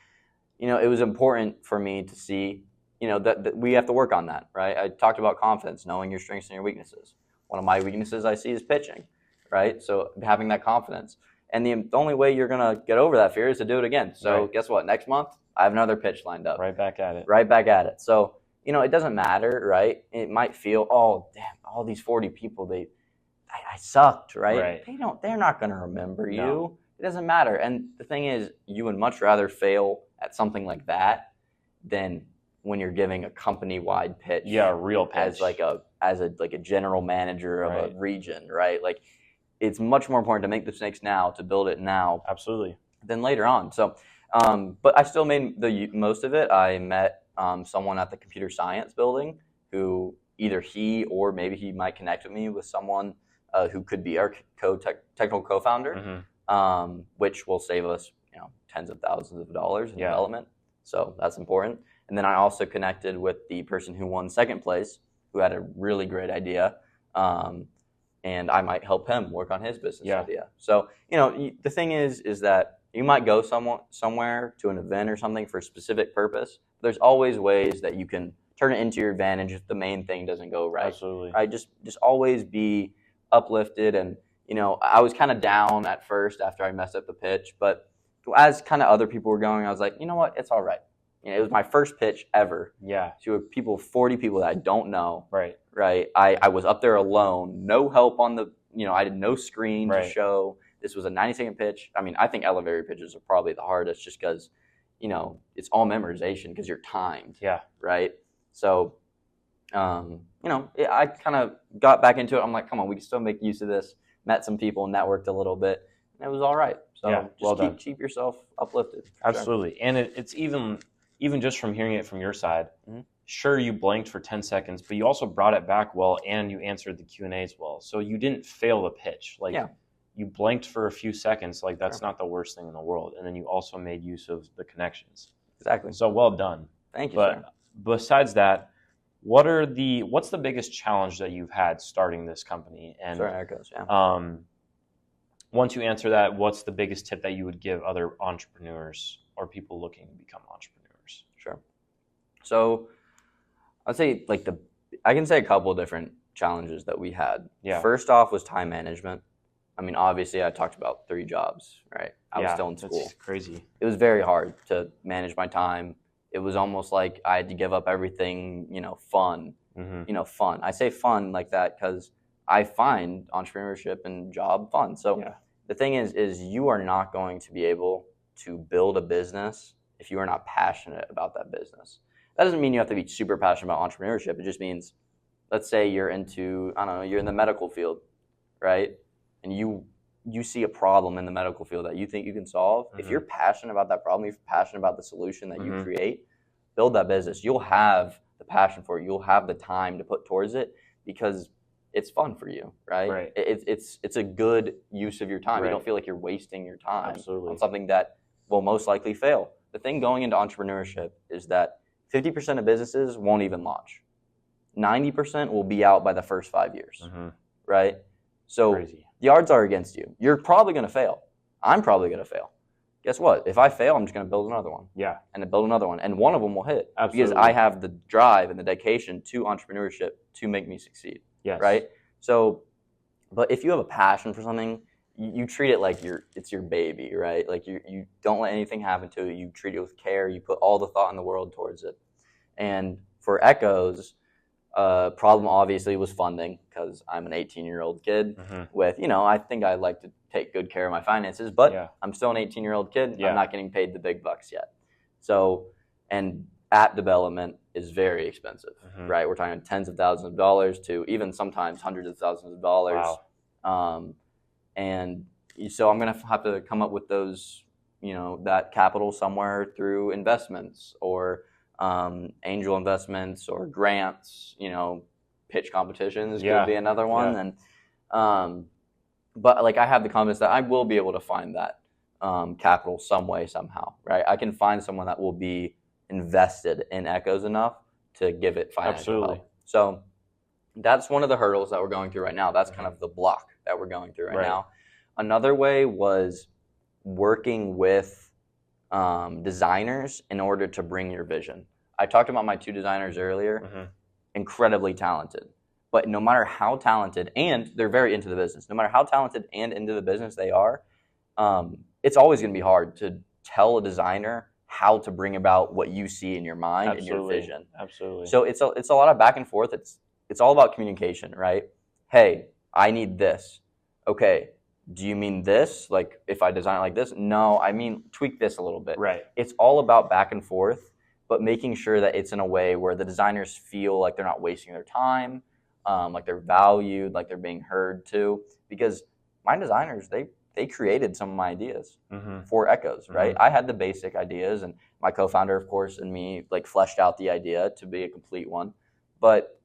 it was important for me to see that we have to work on that, right? I talked about confidence, knowing your strengths and your weaknesses. One of my weaknesses I see is pitching, right? So having that confidence. And the only way you're going to get over that fear is to do it again. So guess what? Next month, I have another pitch lined up. Right back at it. Right back at it. So, it doesn't matter, right? It might feel, oh, damn, all these 40 people, I sucked, right? They're not going to remember you. No. It doesn't matter. And the thing is, you would much rather fail at something like that than when you're giving a company-wide pitch. Yeah, a real pitch. As a general manager of a region, right? Like, it's much more important to make the mistakes now, to build it now. Absolutely. Than later on. So, but I still made the most of it. I met someone at the computer science building who either he or maybe he might connect with me with someone who could be our technical co-founder, which will save us, tens of thousands of dollars in development. So that's important. And then I also connected with the person who won second place, who had a really great idea. And I might help him work on his business idea. So, the thing is that You might go somewhere to an event or something for a specific purpose. There's always ways that you can turn it into your advantage if the main thing doesn't go right. Absolutely. Right? Just always be uplifted. And, I was kind of down at first after I messed up the pitch, but as kind of other people were going, I was like, you know what? It's all right. It was my first pitch ever. Yeah. To 40 people that I don't know. Right. Right. I was up there alone, no help on the, I did no screen to Right. show. This was a 90-second pitch. I mean, I think elevator pitches are probably the hardest just because, it's all memorization because you're timed. Yeah. Right. So, I kind of got back into it. I'm like, come on, we can still make use of this. Met some people, networked a little bit, and it was all right. So Yeah, well just done. keep yourself uplifted. for sure. Absolutely. And it's even just from hearing it from your side, Mhm. sure, you blanked for 10 seconds, but you also brought it back well and you answered the Q&As well. So you didn't fail the pitch. Like, Yeah. you blanked for a few seconds. Like, that's not the worst thing in the world. And then you also made use of the connections. Exactly. So well done. Thank you, But sir. besides that, what's the biggest challenge that you've had starting this company? And Sorry, Echoes. Yeah. once you answer that, what's the biggest tip that you would give other entrepreneurs or people looking to become entrepreneurs? Sure. So I'd say I can say a couple of different challenges that we had. Yeah. First off was time management. I mean, obviously I talked about 3 jobs, right? I was still in school. That's crazy. It was very hard to manage my time. It was almost like I had to give up everything, fun. Mm-hmm. Fun. I say fun like that because I find entrepreneurship and job fun. So Yeah. the thing is you are not going to be able to build a business if you are not passionate about that business. That doesn't mean you have to be super passionate about entrepreneurship. It just means, let's say you're into, you're in the medical field, right? And you see a problem in the medical field that you think you can solve. If Mhm. you're passionate about that problem, you're passionate about the solution that you Mhm. create, build that business. You'll have the passion for it. You'll have the time to put towards it because it's fun for you, right? Right. It's a good use of your time. You Right. don't feel like you're wasting your time Absolutely. on something that will most likely fail. The thing going into entrepreneurship is that 50% of businesses won't even launch. 90% will be out by the first 5 years, Mm-hmm. right? So Crazy. the odds are against you. You're probably going to fail. I'm probably going to fail. Guess what? If I fail, I'm just going to build another one Yeah. and then build another one. And one of them will hit Absolutely. because I have the drive and the dedication to entrepreneurship to make me succeed, Yes. right? So, but if you have a passion for something, you treat it like it's your baby, right? Like you don't let anything happen to it. You treat it with care. You put all the thought in the world towards it. And for Echoes, problem obviously was funding because I'm an 18-year-old kid Mm-hmm. with, I think I like to take good care of my finances, but Yeah. I'm still an 18-year-old kid. Yeah. I'm not getting paid the big bucks yet. So, and app development is very expensive, Mhm. right? We're talking tens of thousands of dollars to even sometimes hundreds of thousands of dollars. Wow. And so I'm going to have to come up with those, that capital somewhere through investments or angel investments or grants, pitch competitions Yeah. could be another one. Yeah. And, but I have the confidence that I will be able to find that capital some way, somehow, right? I can find someone that will be invested in Echoes enough to give it financial Absolutely. help. So that's one of the hurdles that we're going through right now. That's kind of the block that we're going through right Right. now. Another way was working with designers in order to bring your vision. I talked about my 2 designers earlier, Mm-hmm. incredibly talented. But no matter how talented, and they're very into the business, no matter how talented and into the business they are, it's always going to be hard to tell a designer how to bring about what you see in your mind and your Absolutely. vision. Absolutely. So it's a lot of back and forth. It's all about communication, right? Hey, I need this. Okay, do you mean this? Like if I design it like this? No, I mean tweak this a little bit. right. It's all about back and forth, but making sure that it's in a way where the designers feel like they're not wasting their time, like they're valued, like they're being heard too. Because my designers, they created some of my ideas Mm-hmm. for Echoes, right? I had the basic ideas, and my co-founder, of course, and me fleshed out the idea to be a complete one. But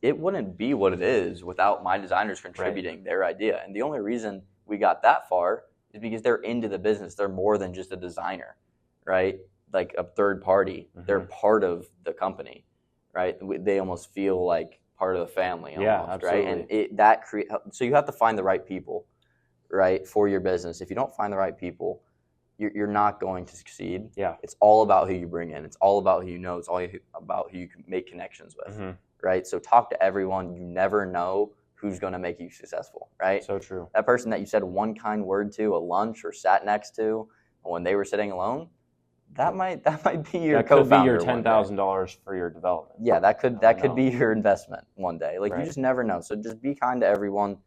it wouldn't be what it is without my designers contributing their idea. And the only reason we got that far is because they're into the business. They're more than just a designer, right? Like a third party. Mhm. They're part of the company, right? They almost feel like part of the family almost, Yeah, right? And so you have to find the right people, right, for your business. If you don't find the right people, you're not going to succeed. Yeah. It's all about who you bring in. It's all about who you know. It's all about who you can make connections with, right? So talk to everyone. You never know who's going to make you successful, right? So true. That person that you said one kind word to at lunch or sat next to when they were sitting alone, that might be your That could be co-founder your one day. $10,000 for your development. Yeah, that could be your investment one day. Like, Right. you just never know. So just be kind to everyone.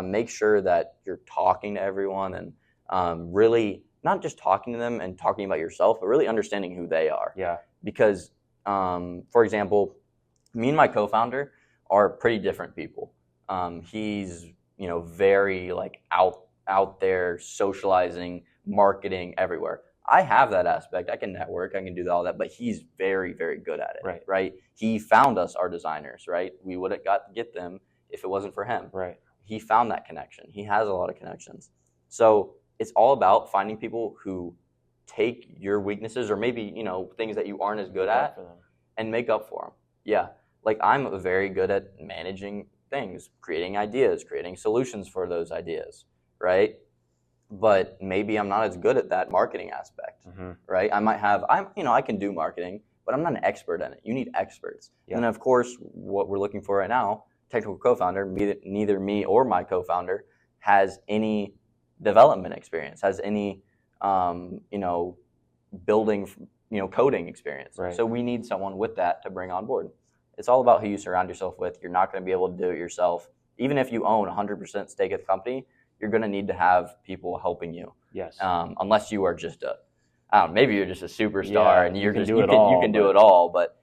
Make sure that you're talking to everyone and really not just talking to them and talking about yourself, but really understanding who they are. Yeah. Because, for example, me and my co-founder are pretty different people. He's very like out there socializing, marketing everywhere. I have that aspect. I can network. I can do all that. But he's very, very good at it. Right. He found us, our designers. Right. We would have got to get them if it wasn't for him. Right. He found that connection. He has a lot of connections. So it's all about finding people who take your weaknesses or maybe things that you aren't as good at and make up for them. Yeah. Like, I'm very good at managing things, creating ideas, creating solutions for those ideas. Right. But maybe I'm not as good at that marketing aspect, right? I can do marketing, but I'm not an expert in it. You need experts. Yeah. And of course, what we're looking for right now, technical co-founder, neither me or my co-founder has any development experience, has any, building, coding experience. Right. So we need someone with that to bring on board. It's all about who you surround yourself with. You're not going to be able to do it yourself. Even if you own 100% stake at the company, you're going to need to have people helping you. Yes. Unless you are just maybe you're just a superstar and you can do it all. But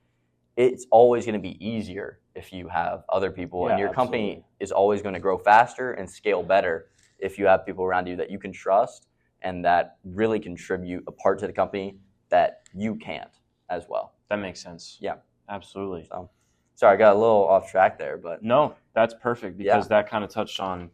it's always going to be easier if you have other people, and your company is always going to grow faster and scale better if you have people around you that you can trust and that really contribute a part to the company that you can't as well. That makes sense. Yeah, absolutely. So, sorry, I got a little off track there, but no, that's perfect because that kind of touched on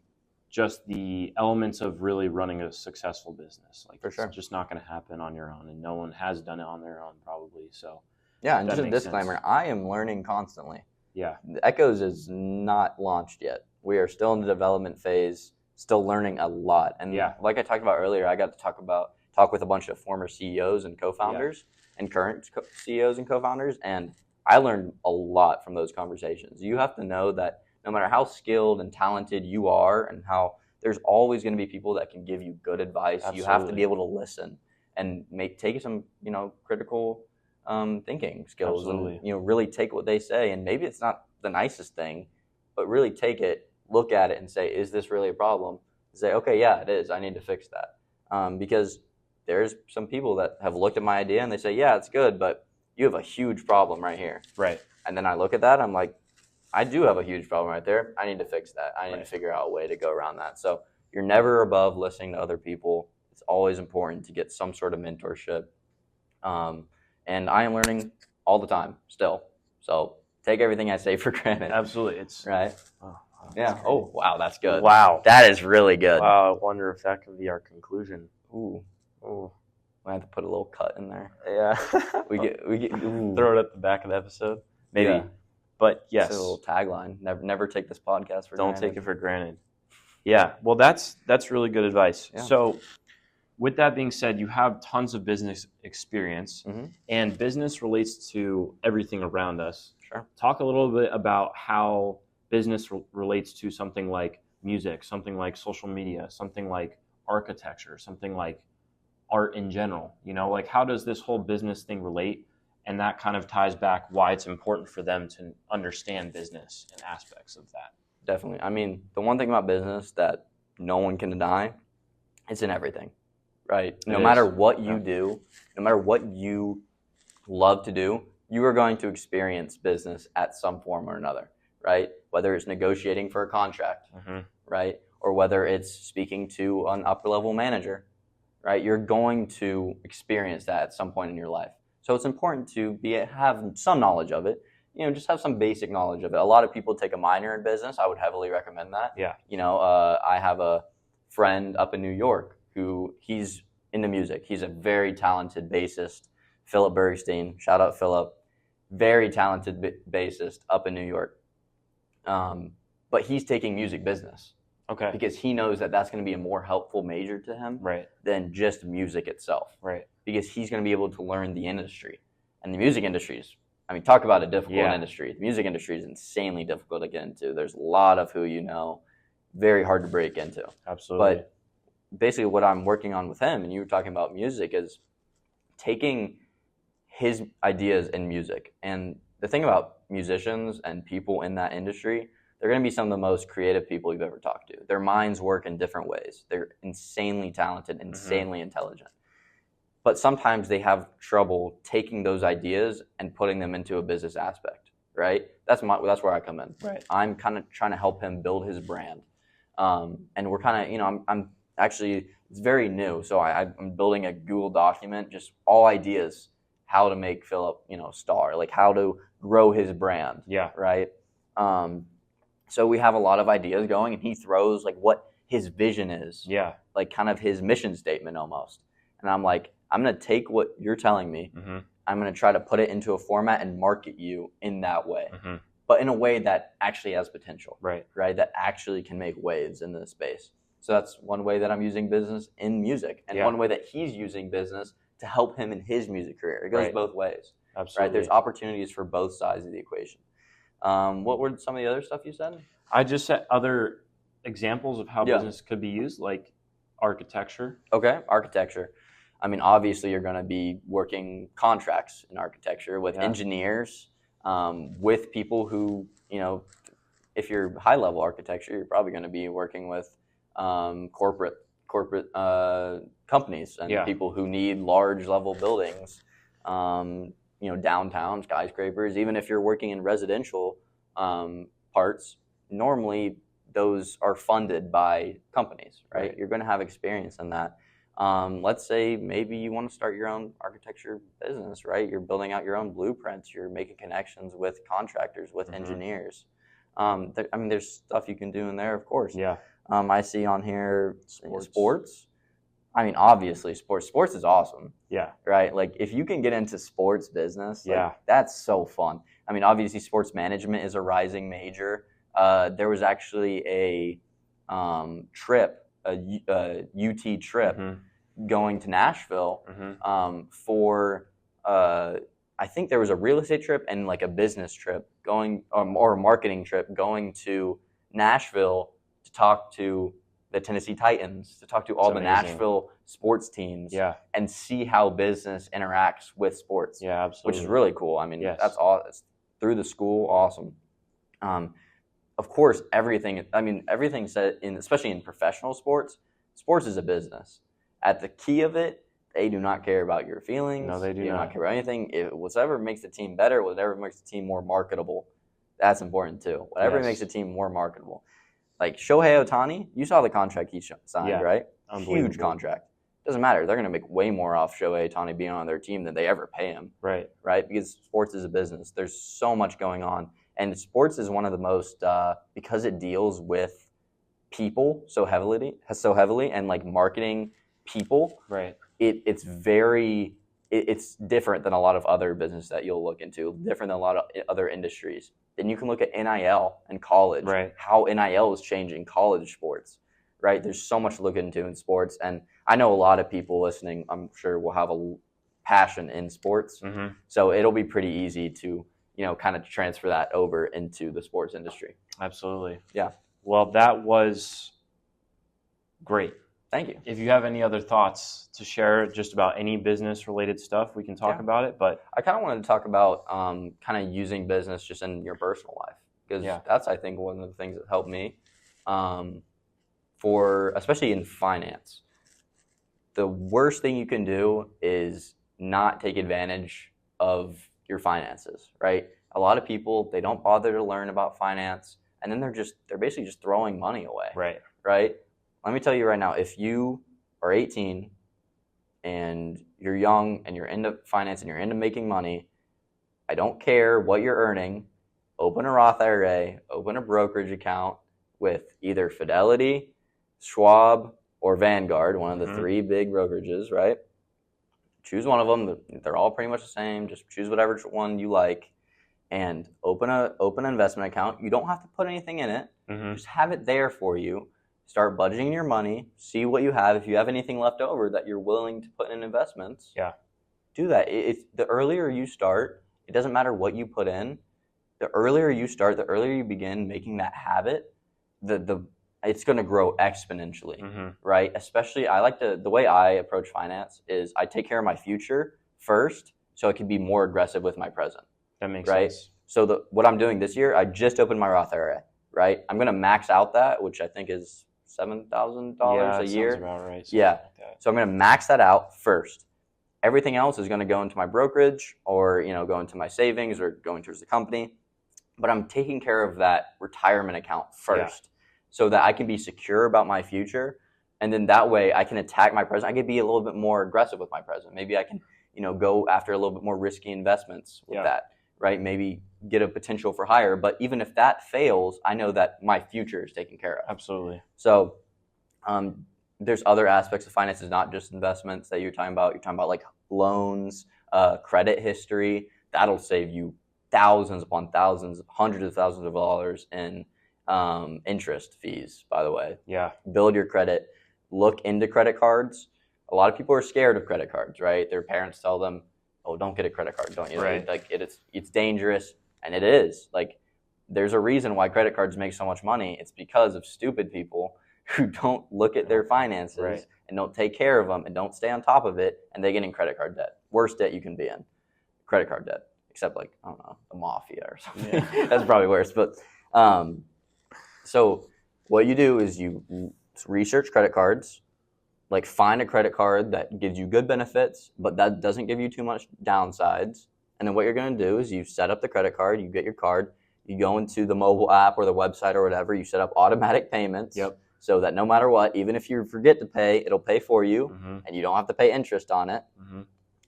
just the elements of really running a successful business. Like, for sure, it's just not going to happen on your own, and no one has done it on their own probably. So yeah, and just a disclaimer: sense. I am learning constantly. Yeah, the Echoes is not launched yet. We are still in the development phase, still learning a lot. And like I talked about earlier, I got to talk with a bunch of former CEOs and co-founders and current CEOs and co-founders, and I learned a lot from those conversations. You have to know that no matter how skilled and talented you are and how there's always going to be people that can give you good advice. Absolutely. You have to be able to listen and take some, critical thinking skills. Absolutely. And, really take what they say. And maybe it's not the nicest thing, but really take it, look at it and say, is this really a problem? Say, okay, yeah, it is. I need to fix that. Because there's some people that have looked at my idea and they say, yeah, it's good, but you have a huge problem right here. Right. And then I look at that, I'm like, I do have a huge problem right there. I need to fix that. I need to figure out a way to go around that. So you're never above listening to other people. It's always important to get some sort of mentorship. And I am learning all the time still. So take everything I say for granted. Absolutely. It's right. Oh, yeah. Oh, wow. That's good. Wow. That is really good. Wow. I wonder if that could be our conclusion. Ooh. I have to put a little cut in there. Yeah. we get throw it at the back of the episode. Maybe. Yeah. But yes, it's a little tagline. Never take this podcast for granted. Don't take it for granted. Yeah, well, that's really good advice. Yeah. So, with that being said, you have tons of business experience, and business relates to everything around us. Sure. Talk a little bit about how business relates to something like music, something like social media, something like architecture, something like art in general. Like, how does this whole business thing relate? And that kind of ties back why it's important for them to understand business and aspects of that. Definitely. I mean, the one thing about business that no one can deny, it's in everything, right? No matter what you do, no matter what you love to do, you are going to experience business at some form or another, right? Whether it's negotiating for a contract, right? Or whether it's speaking to an upper level manager, right? You're going to experience that at some point in your life. So it's important to have some knowledge of it. Just have some basic knowledge of it. A lot of people take a minor in business. I would heavily recommend that. Yeah. I have a friend up in New York who he's into music. He's a very talented bassist, Philip Bergstein. Shout out Philip. Very talented bassist up in New York. But he's taking music business. Okay. because he knows that that's going to be a more helpful major to him Right. than just music itself. Right. Because he's going to be able to learn the industry. And the music industry is, I mean, talk about a difficult Yeah. industry. The music industry is insanely difficult to get into. There's a lot of who you know, very hard to break into. Absolutely. But basically what I'm working on with him, and you were talking about music, is taking his ideas in music. And the thing about musicians and people in that industry, they're going to be some of the most creative people you've ever talked to. Their minds work in different ways. They're insanely talented, insanely intelligent. But sometimes they have trouble taking those ideas and putting them into a business aspect, right? That's where I come in. Right. I'm kind of trying to help him build his brand. And we're kind of, I'm actually, it's very new. So I'm building a Google document, just all ideas, how to make Philip, star, like how to grow his brand. Yeah. Right. So we have a lot of ideas going, and he throws like what his vision is. Yeah. Like kind of his mission statement almost. And I'm like, I'm going to take what you're telling me. Mm-hmm. I'm going to try to put it into a format and market you in that way, Mm-hmm. but in a way that actually has potential, Right. that actually can make waves in this space. So that's one way that I'm using business in music, and Yeah. one way that he's using business to help him in his music career. It goes Right. both ways, Absolutely. right? There's opportunities for both sides of the equation. What were some of the other stuff you said? I just said other examples of how Yeah. business could be used, like architecture. Okay, architecture. I mean, obviously, you're going to be working contracts in architecture with Yeah. engineers, with people who, if you're high-level architecture, you're probably going to be working with corporate companies and Yeah. people who need large-level buildings, downtown skyscrapers. Even if you're working in residential parts, normally those are funded by companies, right? Right. You're going to have experience in that. Let's say maybe you want to start your own architecture business, right? You're building out your own blueprints. You're making connections with contractors, with Mhm. engineers. There's stuff you can do in there, of course. Yeah. I see on here Sports. sports. I mean, obviously, sports. Sports is awesome, Yeah. right? Like, if you can get into sports business, Yeah. that's so fun. I mean, obviously, sports management is a rising major. There was actually a trip, a UT trip, Mm-hmm. going to Nashville Mm-hmm. for I think there was a real estate trip and like a business trip going, or a marketing trip going to Nashville to talk to the Tennessee Titans, to talk to all the amazing. Nashville sports teams, Yeah. and see how business interacts with sports, Yeah. Absolutely. which is really cool. I mean, Yes. that's all. It's through the school, awesome. Of course, everything said especially in professional sports. Sports is a business. At the key of it, they do not care about your feelings. No, they do not not. care about anything. Whatever makes the team better, whatever makes the team more marketable, that's important too. Whatever Yes. makes the team more marketable. Like Shohei Ohtani, you saw the contract he signed, Yeah. right? Unbelievable. Huge contract. Doesn't matter. They're going to make way more off Shohei Ohtani being on their team than they ever pay him, Right. right? Because sports is a business. There's so much going on. And sports is one of the most, because it deals with people so heavily, and like marketing people, Right. it's different than a lot of other business that you'll look into, different than a lot of other industries. Then you can look at NIL and college, Right. how NIL is changing college sports, right? There's so much to look into in sports. And I know a lot of people listening, I'm sure, will have a passion in sports. Mm-hmm. So it'll be pretty easy to, kind of transfer that over into the sports industry. Absolutely. Yeah. Well, that was great. Thank you. If you have any other thoughts to share just about any business related stuff, we can talk Yeah. about it. But I kind of wanted to talk about kind of using business just in your personal life, because Yeah. that's, I think, one of the things that helped me, especially in finance. The worst thing you can do is not take advantage of your finances, right? A lot of people, they don't bother to learn about finance, and then they're basically just throwing money away, right. right? Let me tell you right now, if you are 18 and you're young and you're into finance and you're into making money, I don't care what you're earning, open a Roth IRA, open a brokerage account with either Fidelity, Schwab, or Vanguard, one of the Mhm. three big brokerages, right? Choose one of them. They're all pretty much the same. Just choose whatever one you like and open an investment account. You don't have to put anything in it. Mm-hmm. Just have it there for you start budgeting your money, see what you have. If you have anything left over that you're willing to put in investments, do that. The earlier you start, it doesn't matter what you put in. The earlier you start, the earlier you begin making that habit, it's going to grow exponentially, right? Especially, the way I approach finance is I take care of my future first so I can be more aggressive with my present. That makes right? sense. So what I'm doing this year, I just opened my Roth IRA, right? I'm going to max out that, which I think is $7,000 a year. Sounds about right. Yeah. Like that. So I'm going to max that out first. Everything else is going to go into my brokerage or, go into my savings or going towards the company. But I'm taking care of that retirement account first so that I can be secure about my future. And then that way I can attack my present. I can be a little bit more aggressive with my present. Maybe I can, go after a little bit more risky investments with that, right? Maybe get a potential for higher. But even if that fails, I know that my future is taken care of. Absolutely. So there's other aspects of finance. It's not just investments that you're talking about. You're talking about like loans, credit history. That'll save you thousands upon thousands, hundreds of thousands of dollars in interest fees, by the way. Yeah. Build your credit. Look into credit cards. A lot of people are scared of credit cards, right? Their parents tell them, "Oh, don't get a credit card, don't you?" Right. Like it's dangerous, and it is. Like there's a reason why credit cards make so much money. It's because of stupid people who don't look at their finances and don't take care of them and don't stay on top of it, and they get in credit card debt. Worst debt you can be in, credit card debt. Except like, I don't know, the mafia or something. Yeah. That's probably worse. But so what you do is you research credit cards, like find a credit card that gives you good benefits, but that doesn't give you too much downsides. And then what you're going to do is you set up the credit card, you get your card, you go into the mobile app or the website or whatever, you set up automatic payments so that no matter what, even if you forget to pay, it'll pay for you and you don't have to pay interest on it.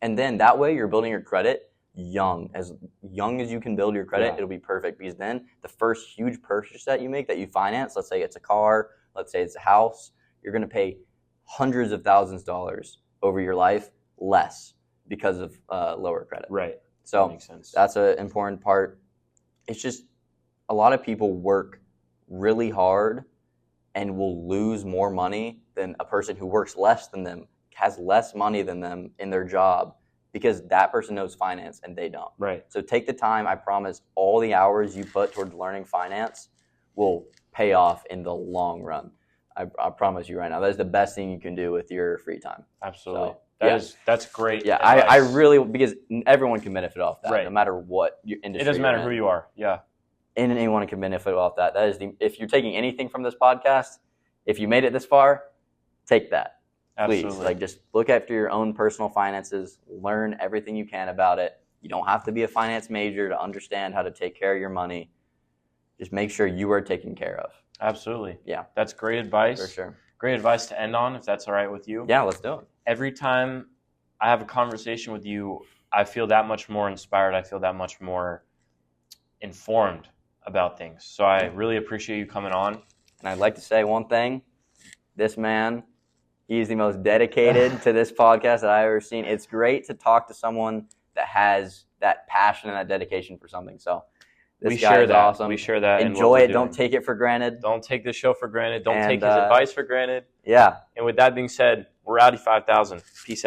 And then that way you're building your credit young as you can build your credit. It'll be perfect because then the first huge purchase that you make that you finance, let's say it's a car, let's say it's a house, you're going to pay hundreds of thousands of dollars over your life less because of lower credit. Right. So that makes sense. That's an important part. It's just a lot of people work really hard and will lose more money than a person who works less than them, has less money than them in their job, because that person knows finance and they don't. Right. So take the time. I promise all the hours you put towards learning finance will pay off in the long run. I promise you right now. That is the best thing you can do with your free time. Absolutely. So, that's great. Yeah, I really, because everyone can benefit off that, right. no matter what your industry. It doesn't matter who you are. Yeah. And anyone can benefit off that. That is if you're taking anything from this podcast, if you made it this far, take that. Absolutely. Please, just look after your own personal finances, learn everything you can about it. You don't have to be a finance major to understand how to take care of your money. Just make sure you are taken care of. Absolutely. Yeah. That's great advice. For sure. Great advice to end on, if that's all right with you. Yeah, let's do it. Every time I have a conversation with you, I feel that much more inspired. I feel that much more informed about things. So I really appreciate you coming on. And I'd like to say one thing. This man, he's the most dedicated to this podcast that I've ever seen. It's great to talk to someone that has that passion and that dedication for something. So this guy is awesome. We share that. Enjoy it. Don't take it for granted. Don't take this show for granted. Don't take his advice for granted. Yeah. And with that being said, we're Audi 5000. Peace out.